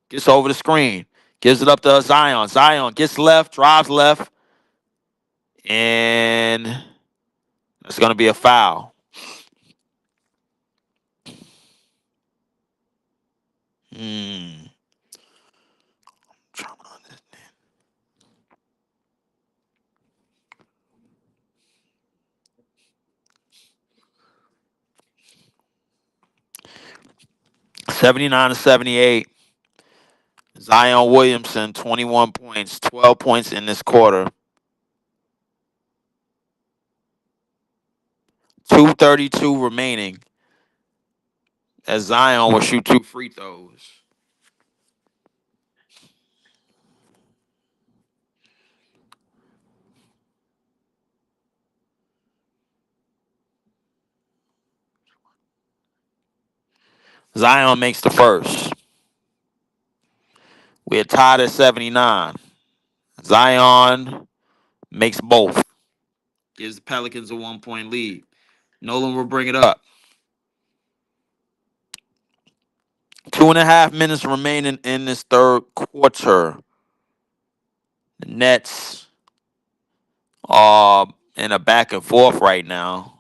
gets over the screen. Gives it up to Zion. Zion gets left, drives left, and it's going to be a foul. 79-78. Zion Williamson, 21 points, 12 points in this quarter. 2:32 remaining as Zion will shoot 2 free throws. Zion makes the first. We're tied at 79. Zion makes both. Gives the Pelicans a 1-point lead. Nolan will bring it up. 2.5 minutes remaining in this third quarter. The Nets are in a back and forth right now.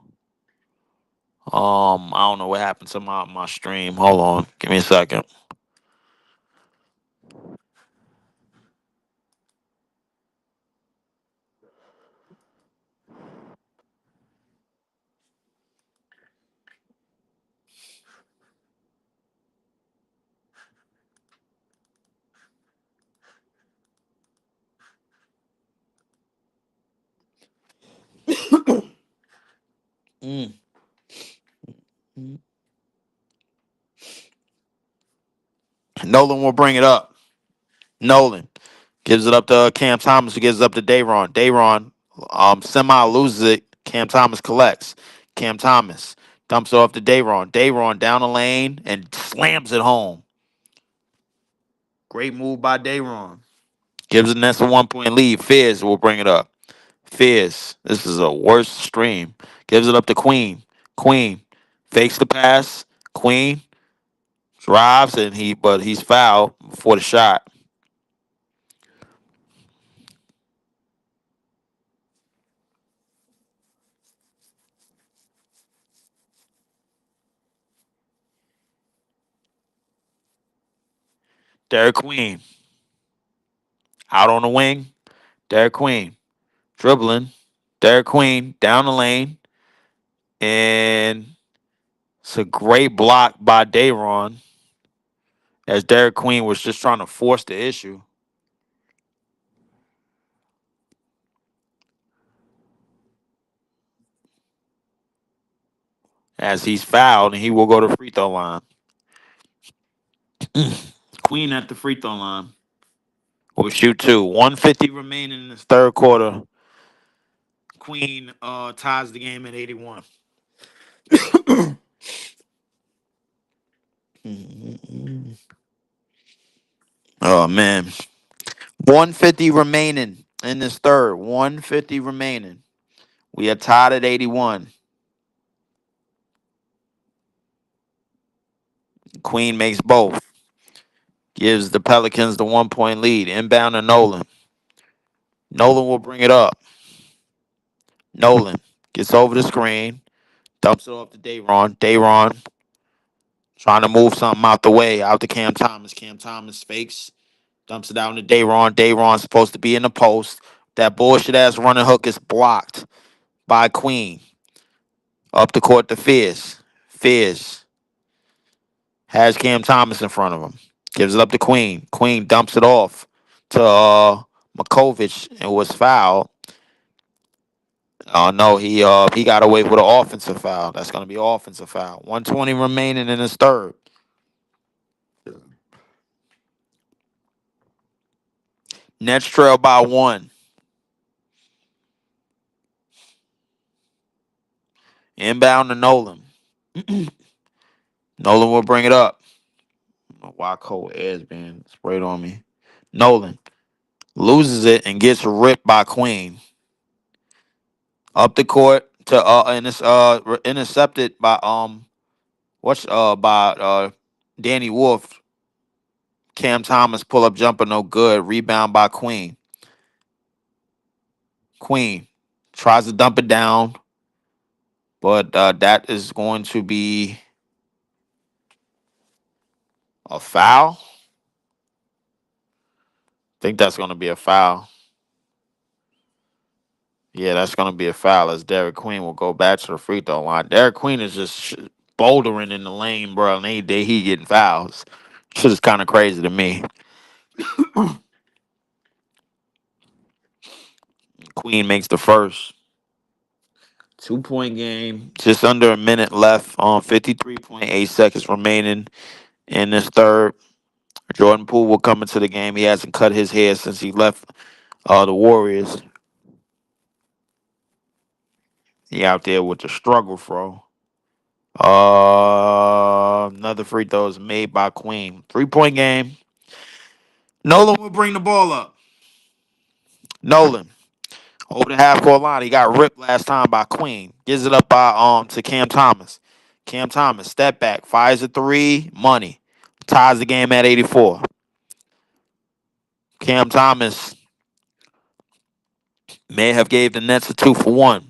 I don't know what happened to my stream. Hold on. Give me a second. Mm. Nolan will bring it up. Nolan gives it up to Cam Thomas, who gives it up to Dayron. Dayron semi loses it. Cam Thomas collects. Cam Thomas dumps it off to Dayron. Dayron down the lane and slams it home. Great move by Dayron. Gives the Nets a 1-point lead. Fizz will bring it up. Fizz, this is a worse stream. Gives it up to Queen. Queen fakes the pass. Queen drives and he's fouled before the shot. Derek Queen Out on the wing, Derek Queen. Dribbling. Derek Queen down the lane. And it's a great block by Dayron as Derek Queen was just trying to force the issue. As he's fouled and he will go to free throw line. Queen at the free throw line will shoot two. 150 remaining in this third quarter. Queen ties the game at 81. Oh man. 150 remaining in this third. 150 remaining. We are tied at 81. Queen makes both. Gives the Pelicans the 1 point lead. Inbound to Nolan. Nolan will bring it up. Nolan gets over the screen. Dumps it off to Dayron. Dayron trying to move something out the way. Out to Cam Thomas. Cam Thomas fakes. Dumps it out to Dayron. Dayron's supposed to be in the post. That bullshit ass running hook is blocked by Queen. Up the court to Fizz. Fizz has Cam Thomas in front of him. Gives it up to Queen. Queen dumps it off to Makovic and was fouled. Oh no, he got away with an offensive foul. That's gonna be an offensive foul. 120 remaining in his third. Nets trail by one. Inbound to Nolan. Nolan will bring it up. Why cold air's being sprayed on me. Nolan loses it and gets ripped by Queen. Up the court to and it's intercepted by Danny Wolf. Cam Thomas pull up jumper no good. Rebound by Queen. Queen tries to dump it down, but that is going to be a foul. I think that's going to be a foul. Yeah, that's going to be a foul as Derek Queen will go back to the free throw line. Derek Queen is just bouldering in the lane, bro, and he getting fouls. Shit is kind of crazy to me. Queen makes the first. 2 point game. Just under a minute left on 53.8 seconds remaining in this third. Jordan Poole will come into the game. He hasn't cut his hair since he left the Warriors. He out there with the struggle, bro. Another free throw is made by Queen. 3 point game. Nolan will bring the ball up. Nolan over the half court line. He got ripped last time by Queen. Gives it up by to Cam Thomas. Cam Thomas step back, fires a three, money. Ties the game at 84. Cam Thomas may have gave the Nets a 2-for-1.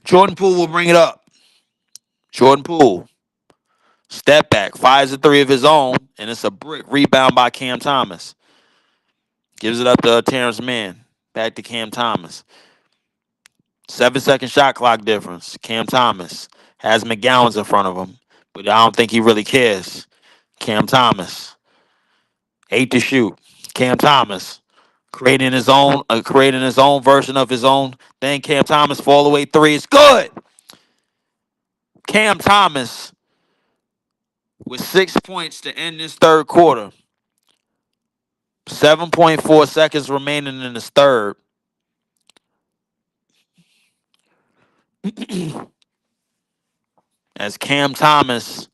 Jordan Poole will bring it up. Jordan Poole step back, fires a three of his own, and it's a brick rebound by Cam Thomas. Gives it up to Terrence Mann. Back to Cam Thomas. 7 second shot clock difference. Cam Thomas has McGowan's in front of him, but I don't think he really cares. Cam Thomas, 8 to shoot. Cam Thomas creating his own version of his own thing. Cam Thomas fall away three. It's good. Cam Thomas with 6 points to end this third quarter. 7.4 seconds remaining in this third. As Cam Thomas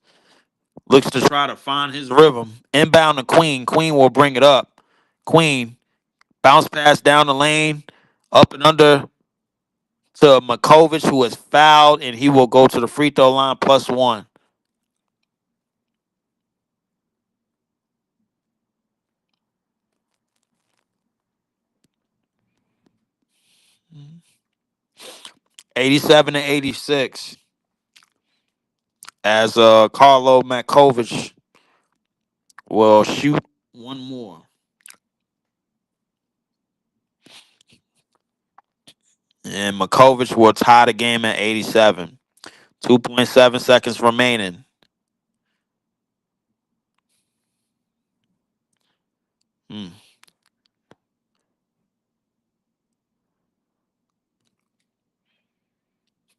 looks to try to find his rhythm. Inbound to Queen. Queen will bring it up. Queen bounce pass down the lane, up and under to Makovic, who is fouled, and he will go to the free throw line +1. Mm-hmm. 87 to 86. as Carlo Matkovic will shoot one more. And Makovic will tie the game at 87. 2.7 seconds remaining. Mm.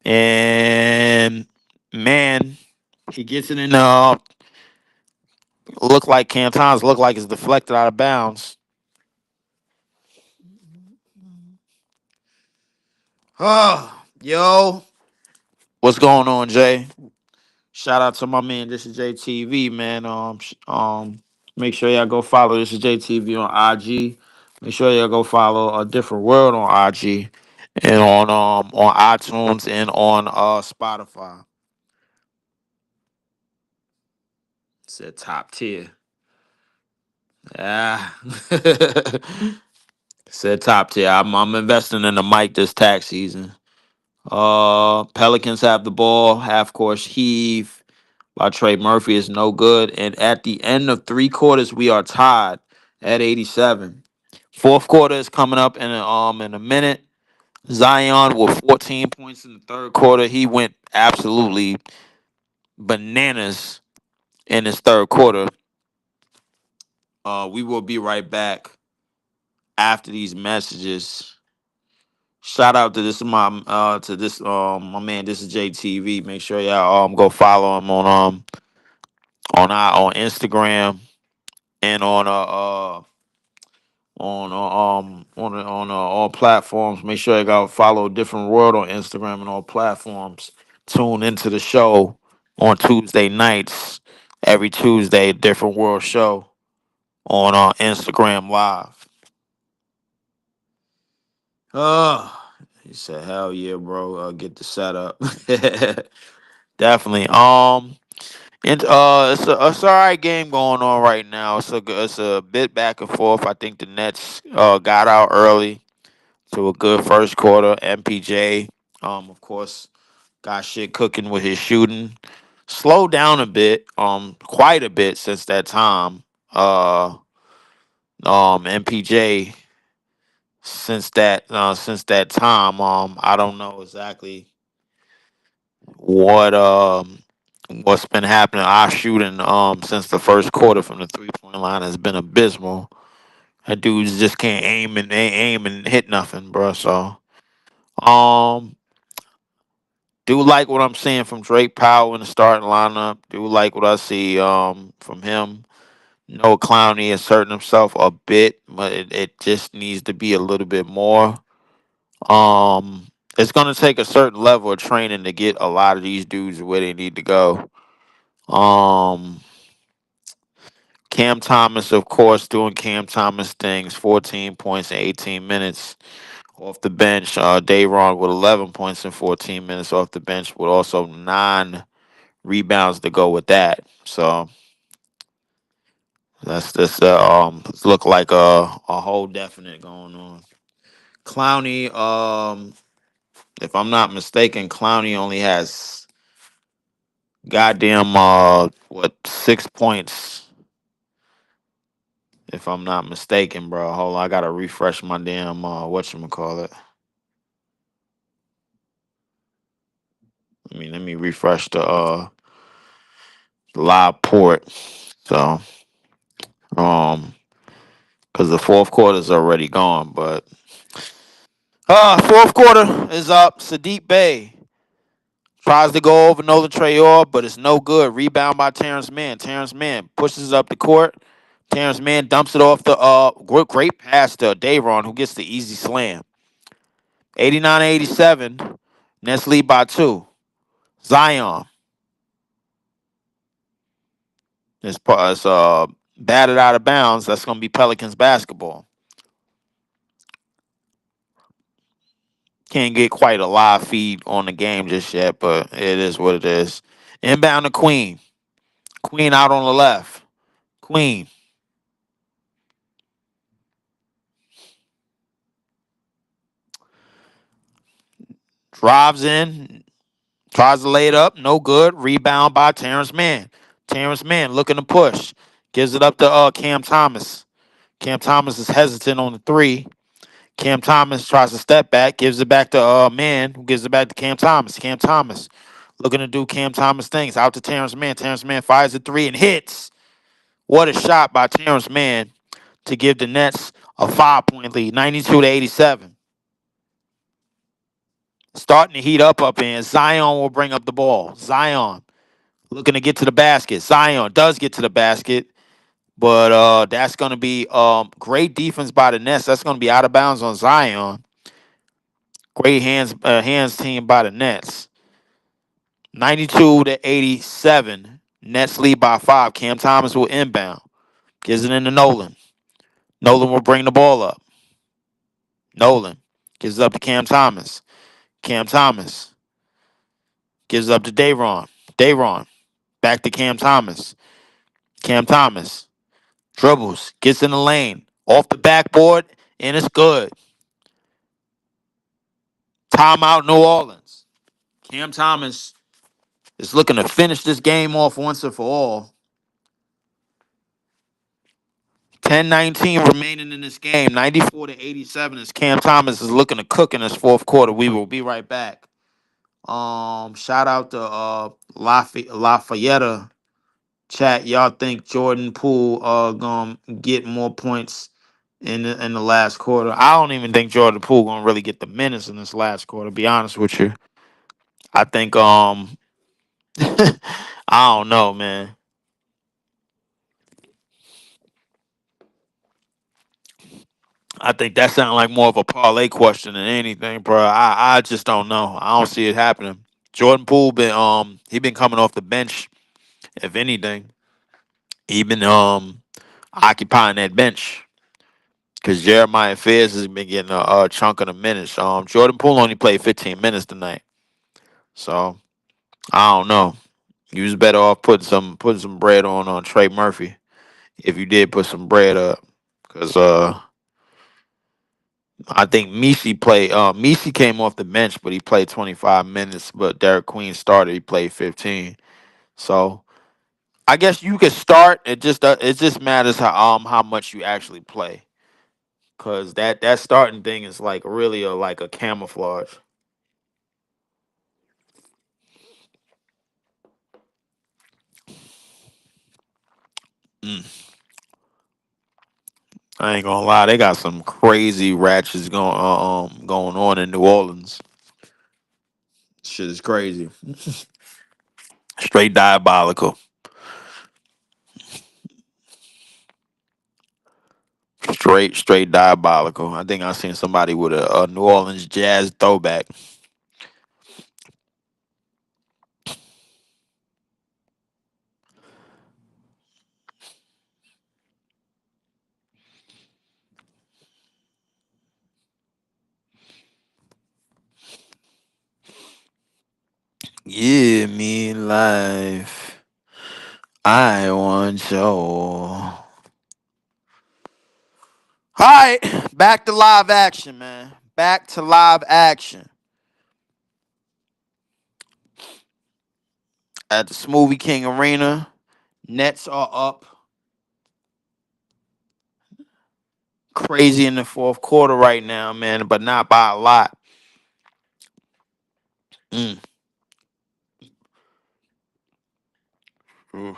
And man, he gets it in the look like Cantons look like it's deflected out of bounds. Oh, yo, what's going on, Jay? Shout out to my man. This is JTV, man. Make sure y'all go follow. This is JTV on IG. Make sure y'all go follow A Different World on IG and on iTunes and on Spotify. Said top tier. Ah, said top tier. I'm investing in the mic this tax season. Pelicans have the ball, half course heave by Trey Murphy is no good. And at the end of three quarters, we are tied at 87. Fourth quarter is coming up in a minute. Zion with 14 points in the third quarter. He went absolutely bananas in his third quarter. We will be right back after these messages. Shout out to this my man. This is JTV. Make sure y'all go follow him on Instagram and on all platforms. Make sure you go follow Different World on Instagram and all platforms. Tune into the show on Tuesday nights. Every Tuesday, Different World show on Instagram Live. He said, "Hell yeah, bro! Get the setup." Definitely. And it's all right game going on right now. It's a bit back and forth. I think the Nets got out early to a good first quarter. MPJ, of course, got shit cooking with his shooting. Slowed down a bit, quite a bit since that time. MPJ since that time, I don't know exactly what what's been happening. Our shooting since the first quarter from the 3-point line has been abysmal. That dudes just can't aim and hit nothing, bro. So um do like what I'm seeing from Drake Powell in the starting lineup. Do like what I see from him. No Clowney asserting himself a bit, but it just needs to be a little bit more. Um it's gonna take a certain level of training to get a lot of these dudes where they need to go. Um Cam Thomas, of course, doing Cam Thomas things, 14 points in 18 minutes off the bench. Dayron with 11 points in 14 minutes off the bench with also 9 rebounds to go with that. So that's this look like a whole definite going on. Clowney, if I'm not mistaken, Clowney only has goddamn 6 points. If I'm not mistaken, bro. Hold on, I gotta refresh my damn whatchamacallit. Let me refresh the live port. So um because the fourth quarter is already gone, but fourth quarter is up. Sadiq Bey tries to go over Nolan Trayor, but it's no good. Rebound by Terrence Mann. Terrence Mann pushes it up the court. Terrence Mann dumps it off the great pass to Dayron, who gets the easy slam. 89-87. Nets lead by 2. Zion is batted out of bounds. That's gonna be Pelicans basketball. Can't get quite a live feed on the game just yet, but it is what it is. Inbound to Queen. Queen out on the left. Queen drives in, Tries to lay it up, no good. Rebound by Terrence Mann. Terrence Mann looking to push. Gives it up to Cam Thomas. Cam Thomas is hesitant on the three. Cam Thomas tries to step back, gives it back to Mann, who gives it back to Cam Thomas. Cam Thomas looking to do Cam Thomas things. Out to Terrence Mann. Terrence Mann fires a three and hits. What a shot by Terrence Mann to give the Nets a 5-point lead, 92-87. Starting to heat up in. Zion will bring up the ball. Zion looking to get to the basket. Zion does get to the basket, but that's going to be great defense by the Nets. That's going to be out of bounds on Zion. Great hands team by the Nets. 92-87. Nets lead by 5. Cam Thomas will inbound. Gives it into Nolan. Nolan will bring the ball up. Nolan gives it up to Cam Thomas. Cam Thomas gives it up to Dayron. Dayron back to Cam Thomas. Cam Thomas dribbles, gets in the lane, off the backboard, and it's good. Timeout, New Orleans. Cam Thomas is looking to finish this game off once and for all. 10-19 remaining in this game. 94-87 as Cam Thomas is looking to cook in this fourth quarter. We will be right back. Shout out to Lafayette chat. Y'all think Jordan Poole gonna get more points in the last quarter? I don't even think Jordan Poole gonna really get the minutes in this last quarter. To be honest with you, I think I don't know, man. I think that sounds like more of a parlay question than anything, bro. I just don't know. I don't see it happening. Jordan Poole he been coming off the bench. If anything, he been occupying that bench because Jeremiah Fairs has been getting a chunk of the minutes. Jordan Poole only played 15 minutes tonight, so I don't know. You was better off putting some bread on Trey Murphy if you did put some bread up, because I think Misi played. Misi came off the bench, but he played 25 minutes. But Derek Queen started. He played 15. So I guess you could start. It just matters how much you actually play, because that starting thing is like really like a camouflage. Mm. I ain't gonna lie, they got some crazy ratchets going on in New Orleans. Shit is crazy, straight diabolical. Straight diabolical. I think I seen somebody with a New Orleans Jazz throwback. Yeah, me life. I want you. All right, back to live action, man. Back to live action at the Smoothie King Arena. Nets are up crazy in the fourth quarter right now, man, but not by a lot. Mm. Oof.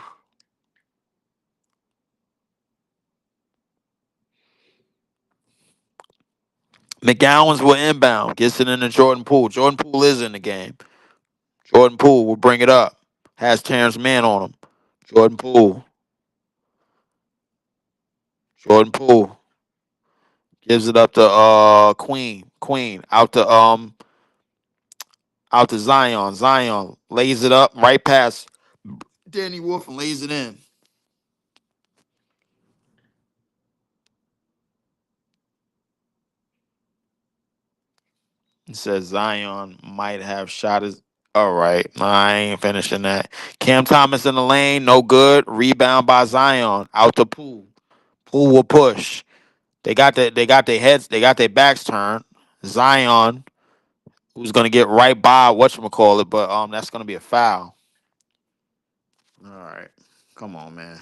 McGowan's will inbound, gets it into Jordan Poole. Jordan Poole is in the game. Jordan Poole will bring it up. Has Terrence Mann on him. Jordan Poole. Jordan Poole gives it up to Queen. Queen out to Zion. Zion lays it up right past Danny Wolf and lays it in. It says Zion might have shot his. All right, I ain't finishing that. Cam Thomas in the lane, no good. Rebound by Zion out to Poole. Poole will push. They got their heads. They got their backs turned. Zion who's gonna get right by whatchamacallit, but that's gonna be a foul. All right. Come on, man.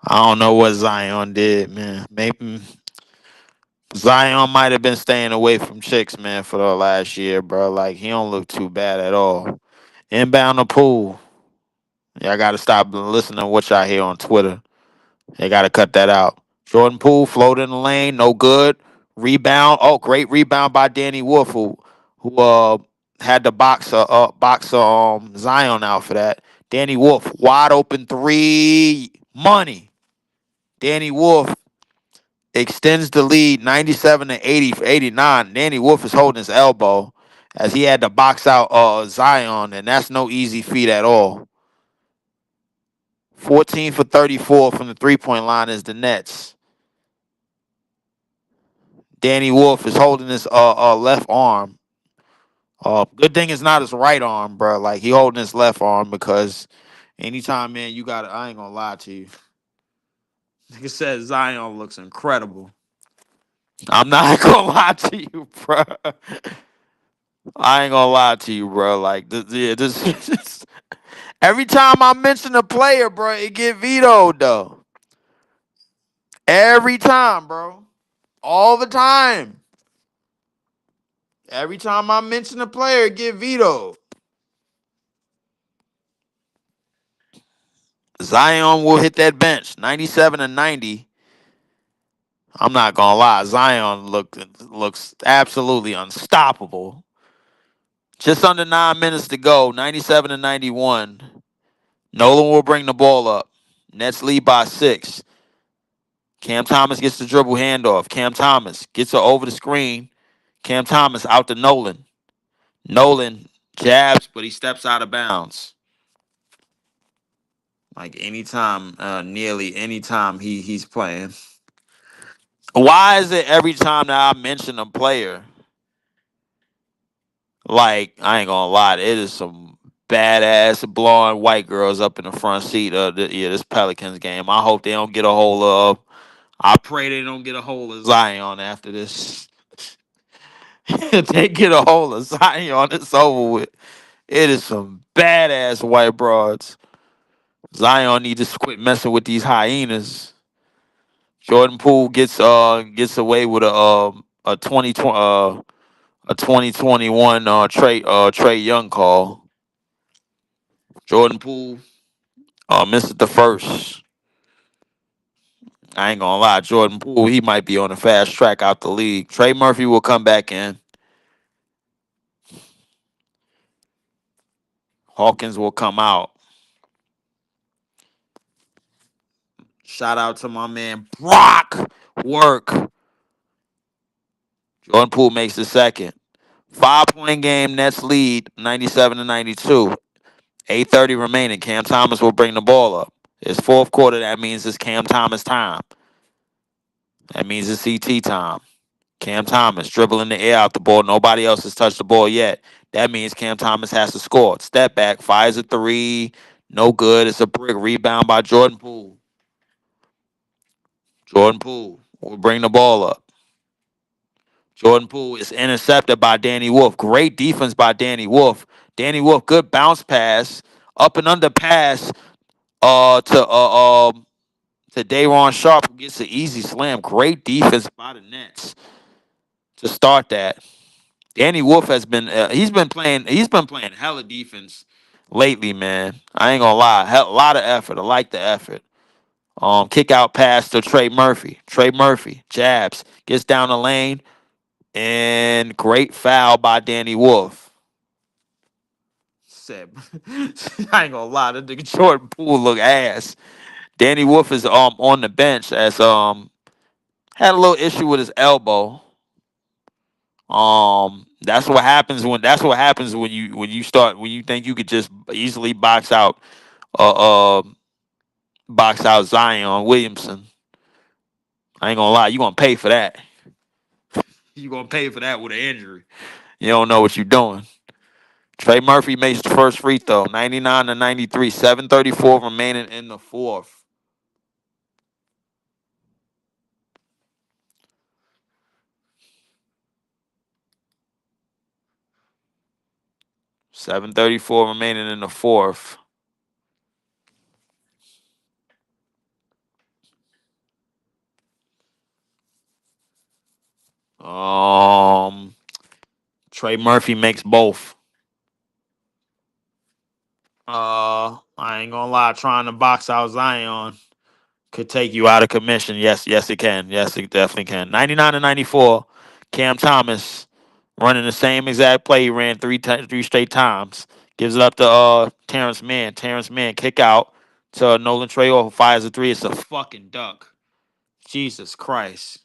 I don't know what Zion did, man. Maybe Zion might have been staying away from chicks, man, for the last year, bro. Like he don't look too bad at all. Inbound the pool. Y'all gotta stop listening to what y'all hear on Twitter. They gotta cut that out. Jordan Poole floated in the lane, no good. Rebound. Oh, great rebound by Danny Wolf, who had the boxer Zion out for that. Danny Wolf, wide open three. Money. Danny Wolf extends the lead 97 to 80 for 89. Danny Wolf is holding his elbow as he had to box out Zion, and that's no easy feat at all. 14 for 34 from the three-point line is the Nets. Danny Wolf is holding his left arm. Good thing it's not his right arm, bro. Like he holding his left arm because anytime, man, you got to, I ain't gonna lie to you. Like I said, Zion looks incredible. I'm not gonna lie to you, bro. I ain't gonna lie to you, bro. Like this every time I mention a player, bro, it get vetoed though. Every time, bro. All the time. Every time I mention a player, it get vetoed. Zion will hit that bench. 97 and 90. I'm not gonna lie. Zion looks absolutely unstoppable. Just under 9 minutes to go. 97 and 91. Nolan will bring the ball up. Nets lead by 6. Cam Thomas gets the dribble handoff. Cam Thomas gets it over the screen. Cam Thomas out to Nolan. Nolan jabs, but he steps out of bounds. Like anytime, nearly anytime he's playing. Why is it every time that I mention a player, like I ain't gonna lie, it is some badass blonde white girls up in the front seat of this Pelicans game. I hope they don't get a hold of. I pray they don't get a hold of Zion after this. If they get a hold of Zion, it's over with. It is some badass white broads. Zion need to quit messing with these hyenas. Jordan Poole gets away with a 2021 Trey Young call. Jordan Poole misses the first. I ain't gonna lie, Jordan Poole, he might be on a fast track out the league. Trey Murphy will come back in. Hawkins will come out. Shout out to my man Brock Work. Jordan Poole makes the second. 5-point game, Nets lead 97 to 92. 8:30 remaining. Cam Thomas will bring the ball up. It's fourth quarter. That means it's Cam Thomas time. That means it's CT time. Cam Thomas dribbling the air out the ball. Nobody else has touched the ball yet. That means Cam Thomas has to score. Step back, fires a three. No good. It's a brick rebound by Jordan Poole. Jordan Poole will bring the ball up. Jordan Poole is intercepted by Danny Wolf. Great defense by Danny Wolf. Danny Wolf, good bounce pass, up and under pass to Day'Ron Sharpe, who gets an easy slam. Great defense by the Nets to start that. Danny Wolf has been he's been playing hella defense lately, man. I ain't gonna lie, a lot of effort. I like the effort. Kick out pass to Trey Murphy. Trey Murphy jabs, gets down the lane, and great foul by Danny Wolf. Said, I ain't gonna lie, that nigga Jordan Poole look ass. Danny Wolf is on the bench as had a little issue with his elbow. That's what happens when you think you could just easily uh, uh box out Zion Williamson. I ain't gonna lie, you gonna pay for that. You gonna pay for that with an injury. You don't know what you're doing. Trey Murphy makes the first free throw, 99 to 93, 7:34 remaining in the fourth. 7:34 remaining in the fourth. Um, Trey Murphy makes both. I ain't gonna lie, trying to box out Zion could take you out of commission. Yes, yes, it can. Yes, it definitely can. 99 to 94. Cam Thomas running the same exact play he ran three straight times. Gives it up to Terrence Mann. Terrence Mann kick out to Nolan Trejo, who fires a three. It's a fucking duck. Jesus Christ.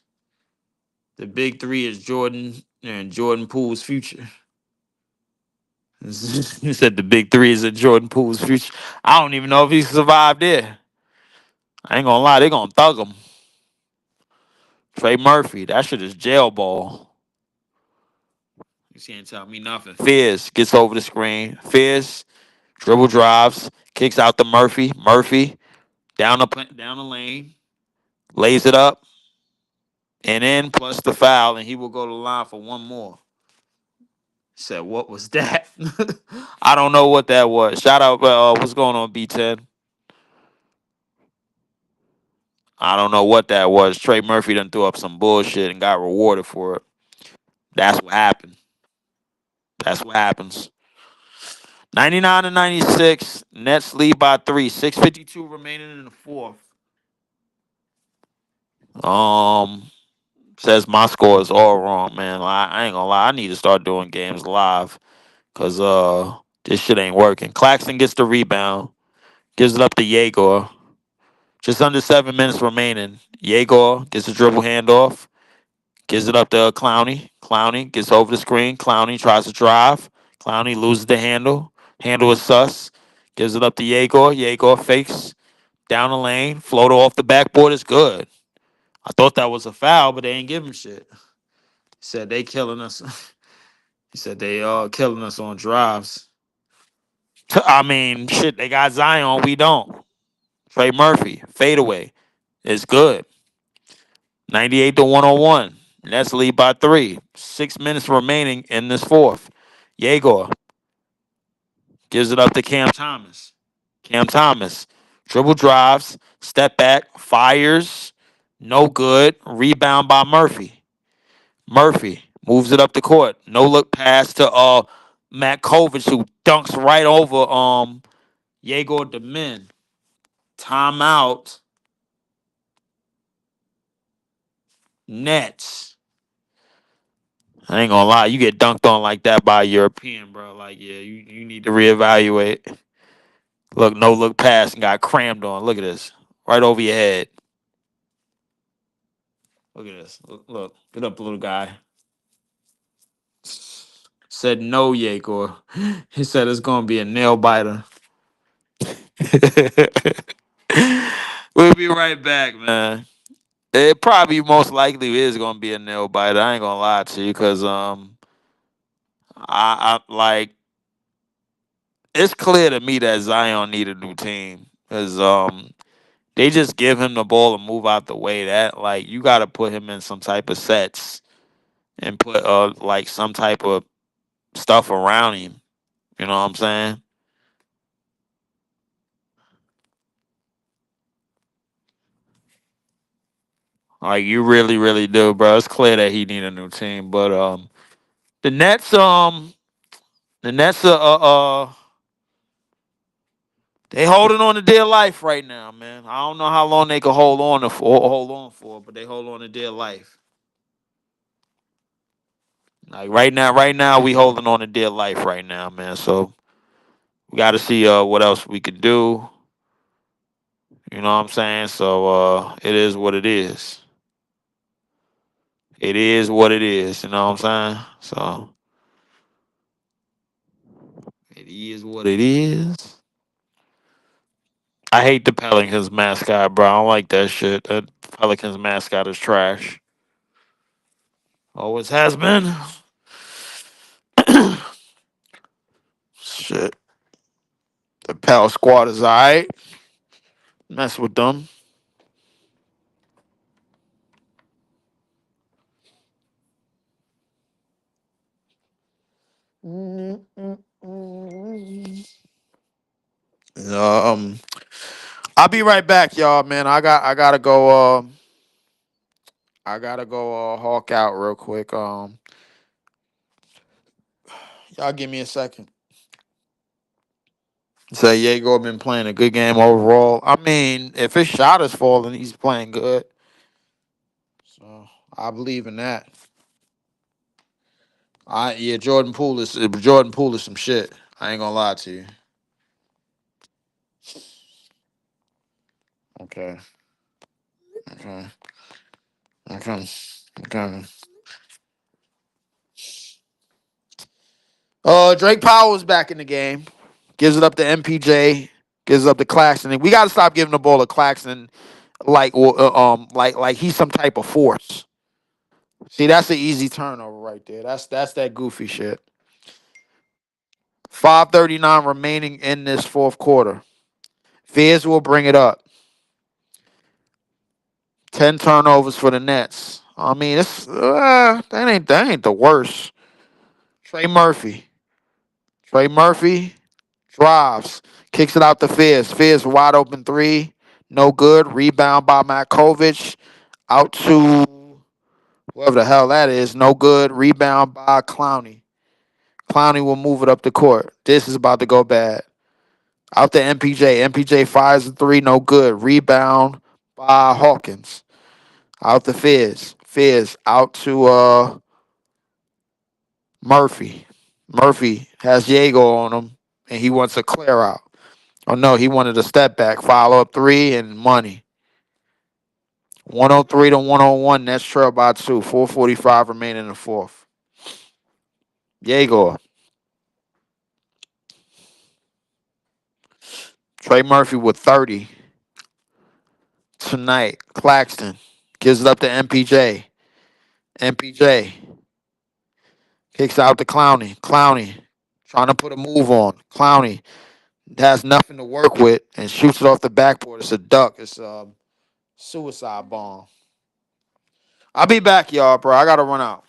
The big three is Jordan and Jordan Poole's future. He said the big three is in Jordan Poole's future. I don't even know if he survived there. I ain't gonna lie, they gonna thug him. Trey Murphy, that shit is jail ball. You can't tell me nothing. Fizz gets over the screen. Fizz dribble drives, kicks out to Murphy. Murphy down the lane, lays it up, and in plus the foul, and he will go to the line for one more. Said, what was that? I don't know what that was. Shout out, what's going on, B10? I don't know what that was. Trey Murphy done threw up some bullshit and got rewarded for it. That's what happened. That's what happens. 99 to 96. Nets lead by 3. 6:52 remaining in the fourth. Um, Says my score is all wrong, man. I ain't gonna lie. I need to start doing games live because this shit ain't working. Claxton gets the rebound, gives it up to Yegor. Just under 7 minutes remaining. Yegor gets a dribble handoff, gives it up to Clowney. Clowney gets over the screen. Clowney tries to drive. Clowney loses the handle. Handle is sus. Gives it up to Yegor. Yegor fakes down the lane. Floater off the backboard is good. I thought that was a foul, but they ain't give him shit. Said they killing us. He said they killing us on drives. I mean, shit, they got Zion, we don't. Trey Murphy, fadeaway. It's good. 98 to 101. Nets lead by 3. 6 minutes remaining in this fourth. Yegor gives it up to Cam Thomas. Cam Thomas. Dribble drives, step back, fires. No good. Rebound by Murphy. Murphy moves it up the court. No look pass to Matt Kovic, who dunks right over Yegor Demin. Timeout. Nets. I ain't gonna lie, you get dunked on like that by a European, bro. Like, yeah, you need to reevaluate. Look, no look pass and got crammed on. Look at this. Right over your head. Look at this. Look. Get up, little guy. Said no, Yegor. He said it's gonna be a nail biter. We'll be right back, man. It probably most likely is gonna be a nail biter. I ain't gonna lie to you, cause I like it's clear to me that Zion need a new team, cause they just give him the ball and move out the way. That like you got to put him in some type of sets and put like some type of stuff around him. You know what I'm saying? Like you really, really do, bro. It's clear that he need a new team, but the Nets the Nets they holding on to their life right now, man. I don't know how long they can hold on for, but they hold on to their life. Like right now we holding on to their life right now, man. So we got to see what else we could do. You know what I'm saying? So it is what it is. It is what it is. You know what I'm saying? So it is what it is. I hate the Pelicans mascot, bro. I don't like that shit. That Pelicans mascot is trash. Always has been. Shit. The Pal Squad is alright. Mess with them. Um, I'll be right back, y'all. Man, I gotta go. I gotta go. Hawk out real quick. Y'all give me a second. Say Diego been playing a good game overall. I mean, if his shot is falling, he's playing good. So I believe in that. Jordan Poole is some shit. I ain't gonna lie to you. Okay. Okay. Okay. Okay. Drake Powell's back in the game. Gives it up to MPJ. Gives it up to Claxton. We got to stop giving the ball to Claxton like he's some type of force. See, that's an easy turnover right there. That's that goofy shit. 5:39 remaining in this fourth quarter. Fears will bring it up. 10 turnovers for the Nets. I mean, it's that ain't the worst. Trey Murphy. Trey Murphy drives, kicks it out to Fizz. Fizz wide open three, no good. Rebound by Matkovic, out to whoever the hell that is, no good. Rebound by Clowney. Clowney will move it up the court. This is about to go bad. Out to MPJ. MPJ fires a three, no good. Rebound by Hawkins. Out to Fizz. Fizz out to Murphy. Murphy has Diego on him, and he wants a clear out. Oh no, he wanted a step back, follow up three, and money. 103 to 101. Nets trail by two. 4:45 remaining in the fourth. Diego. Trey Murphy with 30 tonight. Claxton gives it up to MPJ. MPJ kicks out to Clowney. Clowney trying to put a move on. Clowney has nothing to work with and shoots it off the backboard. It's a duck. It's a suicide bomb. I'll be back, y'all, bro. I got to run out.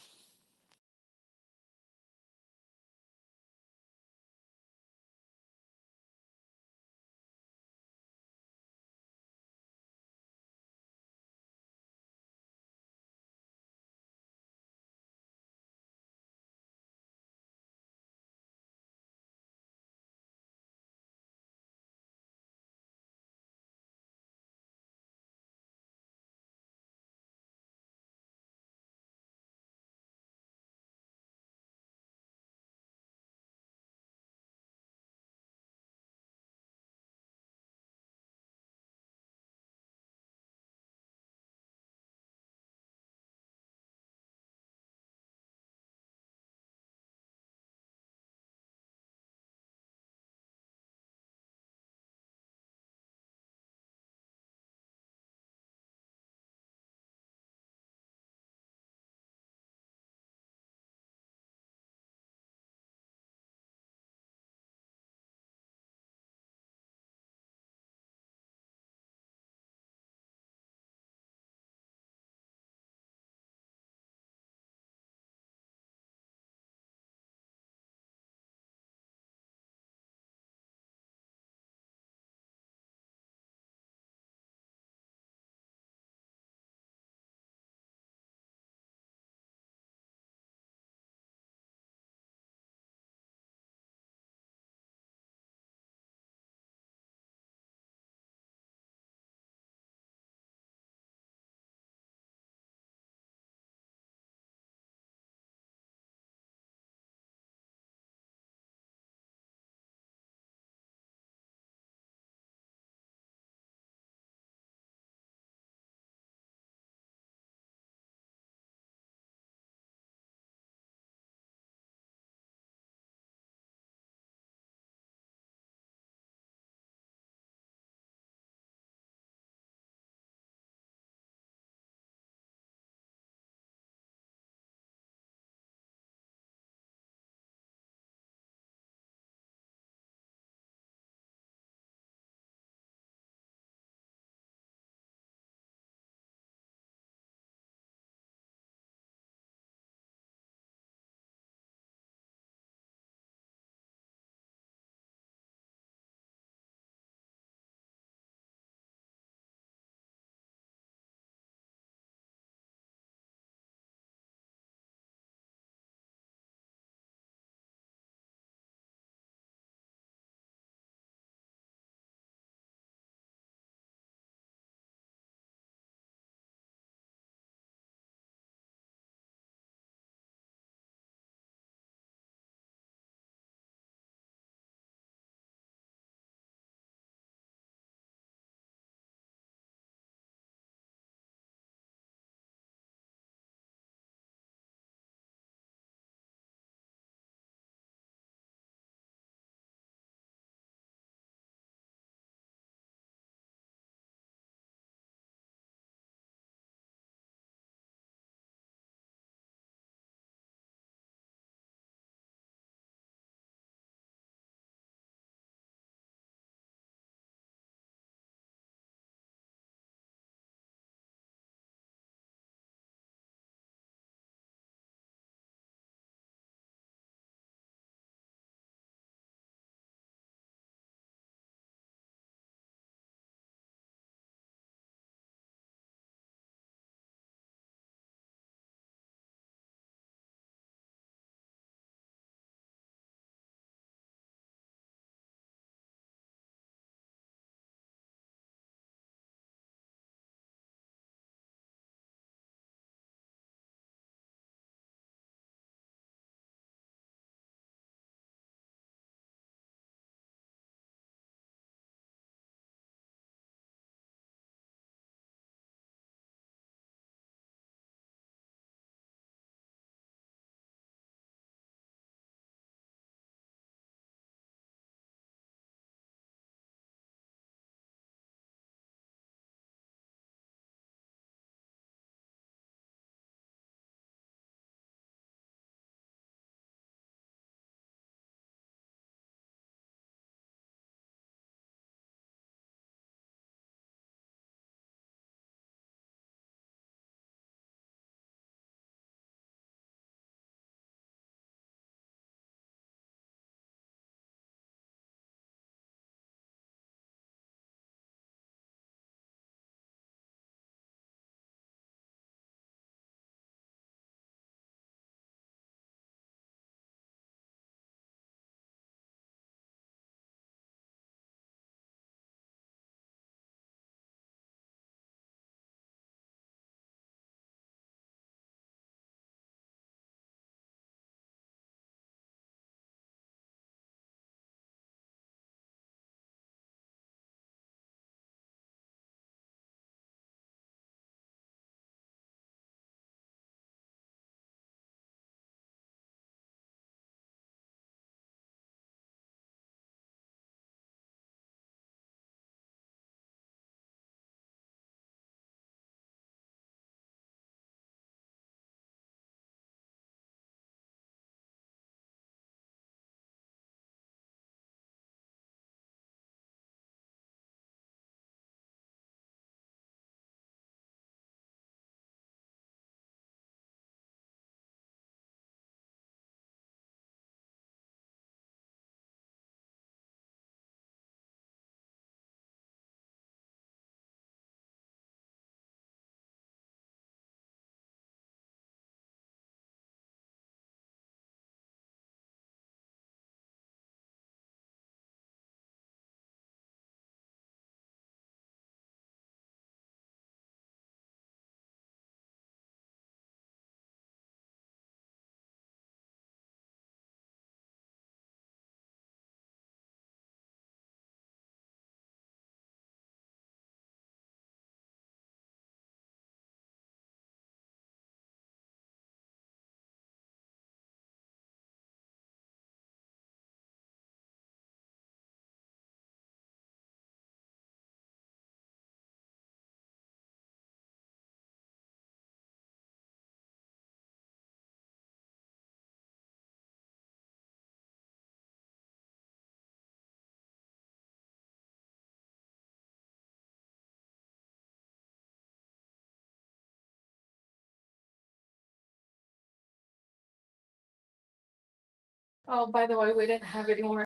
Oh, by the way, we didn't have any more.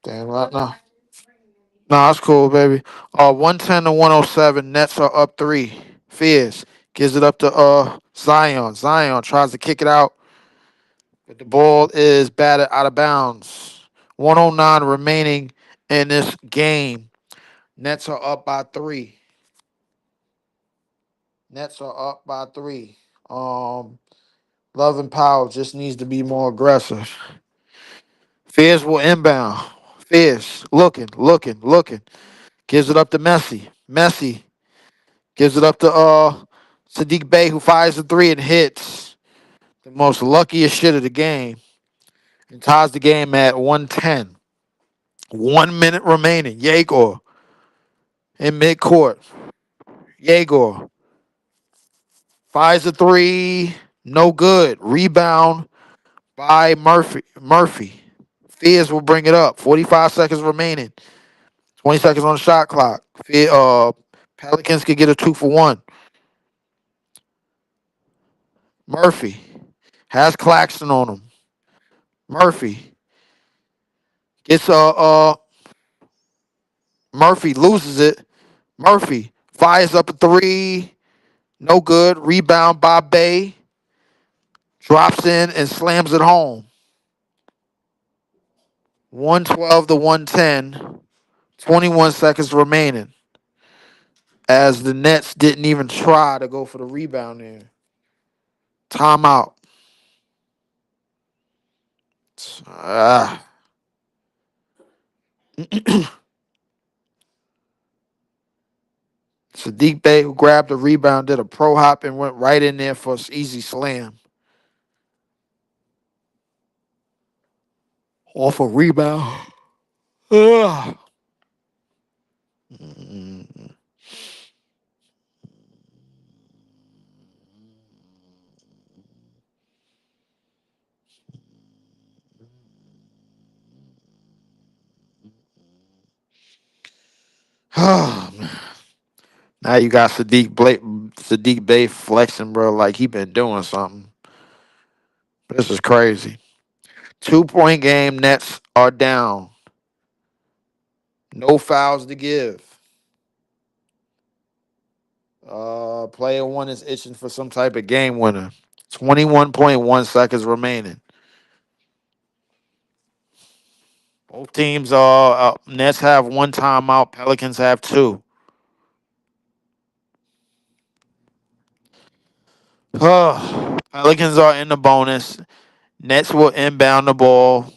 Damn right now. Nah, that's cool, baby. 110 to 107. Nets are up three. Fierce gives it up to Zion. Zion tries to kick it out, but the ball is batted out of bounds. 109 remaining in this game. Nets are up by three. Nets are up by three. Um, Love and Powell just needs to be more aggressive. Fierce will inbound. Fierce looking. Gives it up to Messi. Messi gives it up to Sadiq Bey, who fires a three and hits. The most luckiest shit of the game. And ties the game at 110. 1 minute remaining. Yegor in midcourt. Yegor fires a three. No good. Rebound by Murphy. Murphy. Fears will bring it up. 45 seconds remaining. 20 seconds on the shot clock. Pelicans could get a 2-for-1. Murphy has Claxton on him. Murphy gets Murphy loses it. Murphy fires up a three. No good. Rebound by Bay. Drops in and slams it home. 112 to 110. 21 seconds remaining. As the Nets didn't even try to go for the rebound there. Timeout. Ah. Sadiq Bey, who grabbed the rebound, did a pro hop and went right in there for an easy slam. Off a rebound. Ugh. Mm. Oh, man. Now you got Sadiq Bey flexing, bro, like he been doing something. This is crazy. 2-point game. Nets are down. No fouls to give. Player one is itching for some type of game winner. 21.1 seconds remaining. Both teams are Nets have one timeout. Pelicans have two. Pelicans are in the bonus. Nets will inbound the ball.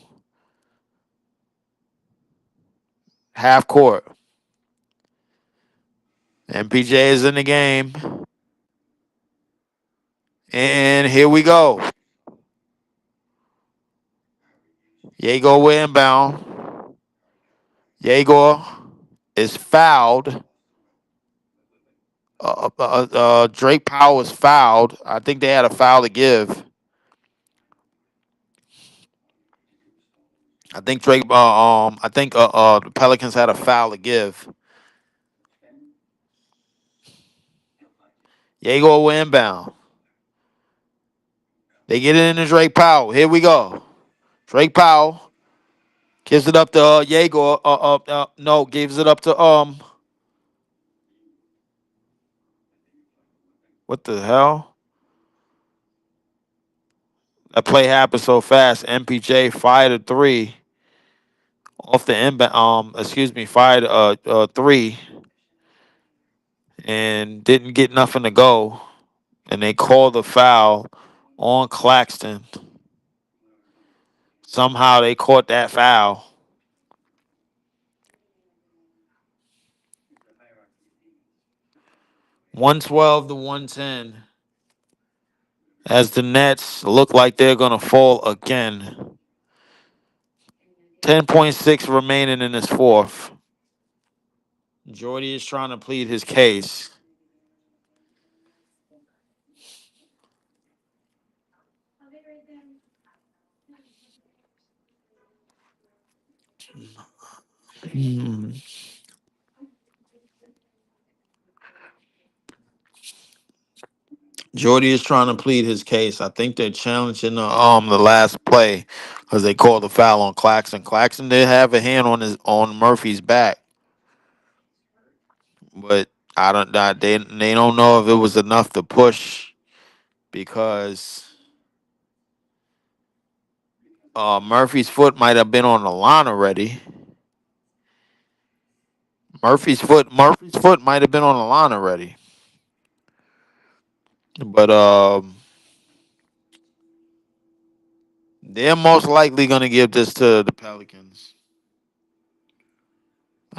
Half court. MPJ is in the game. And here we go. Yegor will inbound. Yegor is fouled. Drake Powell is fouled. I think they had a foul to give. I think the Pelicans had a foul to give. Yegor will inbound. They get it into Drake Powell. Here we go. Drake Powell gives it up to Yegor. No, gives it up to What the hell? That play happened so fast. MPJ fired a three off the inbound. Fired a three and didn't get nothing to go. And they called the foul on Claxton. Somehow they caught that foul. $112 to 110. As the Nets look like they're gonna fall again. 10.6 remaining in this fourth. Jordy is trying to plead his case. Jordy is trying to plead his case. I think they're challenging the last play because they called the foul on Claxton. Claxton did have a hand on Murphy's back, but they don't know if it was enough to push because Murphy's foot might have been on the line already. Murphy's foot might have been on the line already, but they're most likely going to give this to the Pelicans,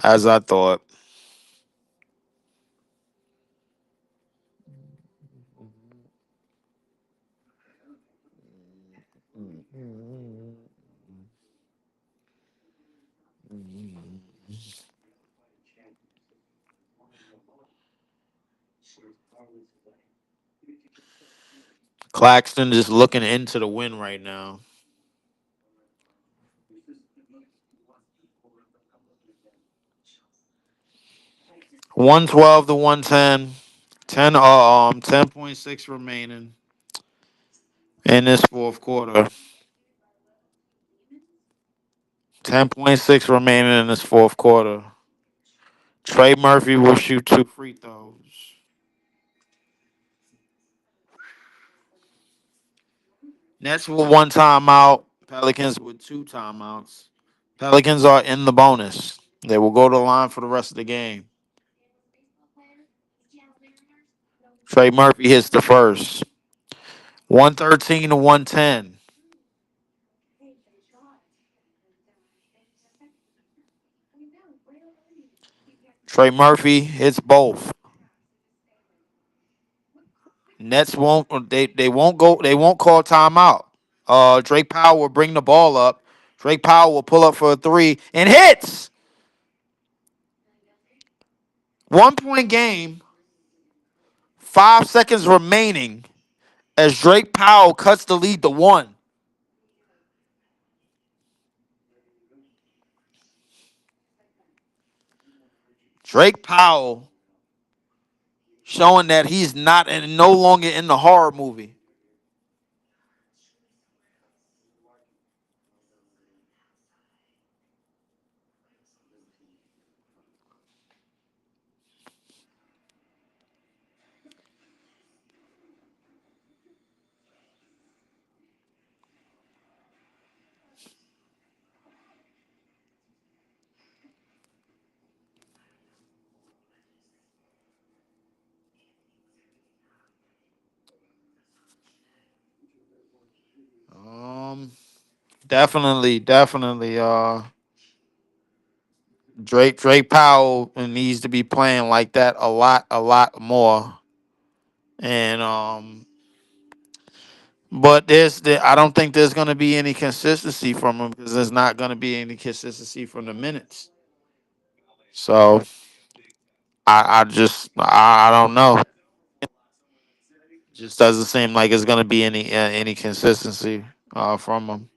as I thought. Claxton just looking into the win right now. 112 to 110. 10.6 remaining in this fourth quarter. 10.6 remaining in this fourth quarter. Trey Murphy will shoot two free throws. Nets with one timeout. Pelicans with two timeouts. Pelicans are in the bonus. They will go to the line for the rest of the game. Trey Murphy hits the first. 113 to 110. Trey Murphy hits both. Nets won't call timeout. Drake Powell will bring the ball up. Drake Powell will pull up for a three and hits. 1 point game. 5 seconds remaining as Drake Powell cuts the lead to one. Drake Powell showing that he's not and no longer in the horror movie. Um, definitely. Drake Powell needs to be playing like that a lot more. And but I don't think there's going to be any consistency from him because there's not going to be any consistency from the minutes. So I don't know. Just doesn't seem like it's going to be any consistency from him.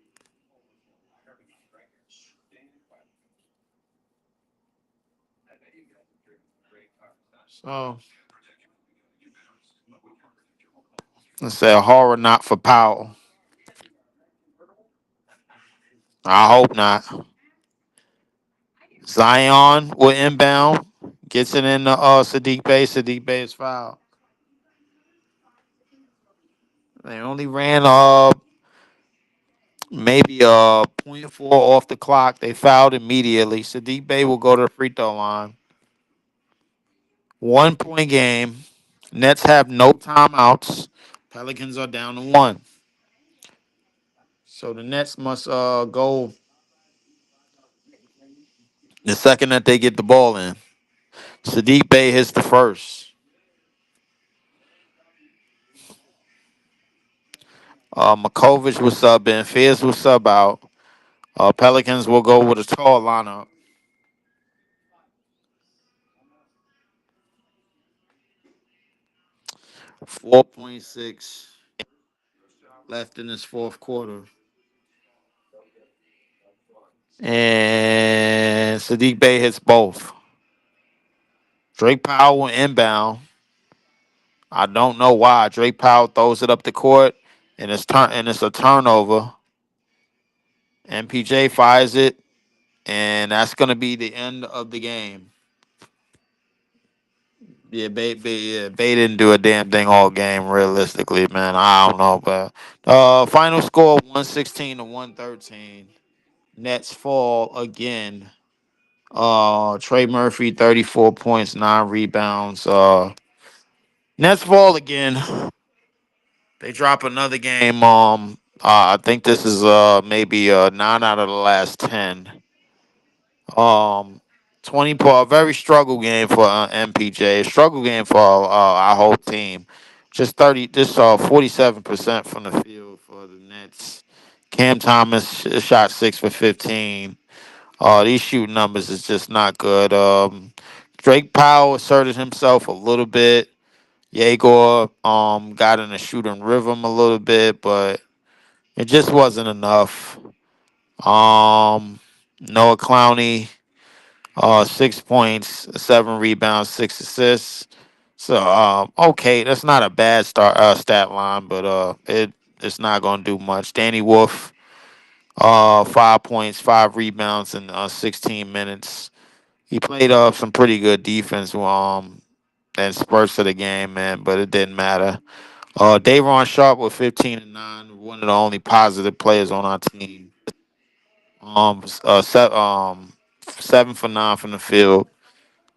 So let's say a horror not for Powell. I hope not. Zion will inbound, gets it in the Sadiq Bey. Sadiq Bey is fouled. They only ran maybe point 0.4 off the clock. They fouled immediately. Sadiq Bey will go to the free throw line. 1 point game. Nets have no timeouts. Pelicans are down to one. So the Nets must go the second that they get the ball in. Sadiq Bey hits the first. Makovich was sub in. Fierce was sub out. Pelicans will go with a tall lineup. 4.6 left in this fourth quarter. And Sadiq Bey hits both. Drake Powell will inbound. I don't know why. Drake Powell throws it up the court, and it's a turnover. MPJ fires it, and that's gonna be the end of the game. Yeah, Bay didn't do a damn thing all game. Realistically, man, I don't know, but final score 116 to 113. Nets fall again. Trey Murphy 34 points, 9 rebounds. Nets fall again. They drop another game. I think this is maybe 9 out of the last 10. Um, 20 very struggle game for MPJ. Struggle game for our whole team. Just 47% from the field for the Nets. Cam Thomas shot 6 for 15. These shooting numbers is just not good. Drake Powell asserted himself a little bit. Yegor got in a shooting rhythm a little bit, but it just wasn't enough. Noah Clowney, 6 points, 7 rebounds, 6 assists. So okay, that's not a bad stat line, but it's not gonna do much. Danny Wolf, 5 points, 5 rebounds in 16 minutes. He played some pretty good defense in spurts of the game, man, but it didn't matter. Davon Sharp with 15 and 9, one of the only positive players on our team. 7 for 9 from the field.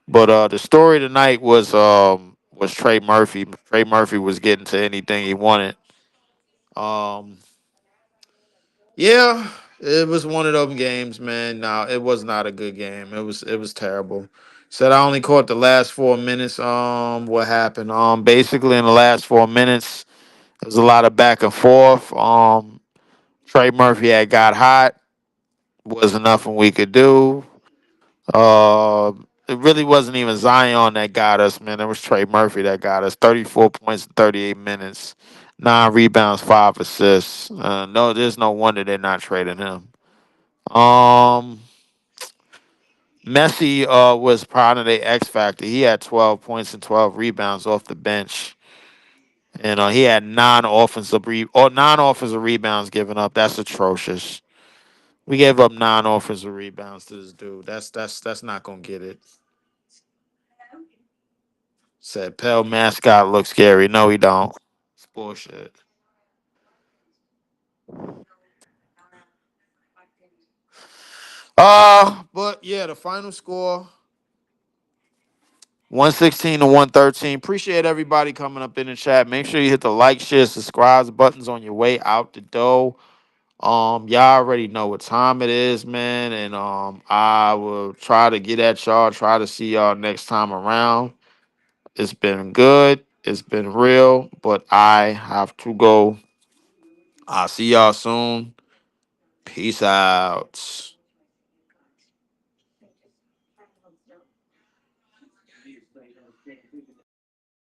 But the story tonight was Trey Murphy. Trey Murphy was getting to anything he wanted. Um, yeah, it was one of them games, man. No, it was not a good game. It was terrible. Said I only caught the last 4 minutes. What happened? Basically in the last 4 minutes, there was a lot of back and forth. Trey Murphy had got hot. Wasn't nothing we could do. Uh, it really wasn't even Zion that got us, man. It was Trey Murphy that got us. 34 points in 38 minutes, 9 rebounds, 5 assists. No, there's no wonder they're not trading him. Um, Messi was part of the X factor. He had 12 points and 12 rebounds off the bench, and he had nine offensive rebounds given up. That's atrocious. We gave up 9 offensive rebounds to this dude. That's not gonna get it. Said Pell mascot looks scary. No, he don't. It's bullshit. But yeah, the final score 116 to 113. Appreciate everybody coming up in the chat. Make sure you hit the like, share, subscribe buttons on your way out the door. Y'all already know what time it is, man. And I will try to get at y'all, try to see y'all next time around. It's been good. It's been real, but I have to go. I'll see y'all soon. Peace out.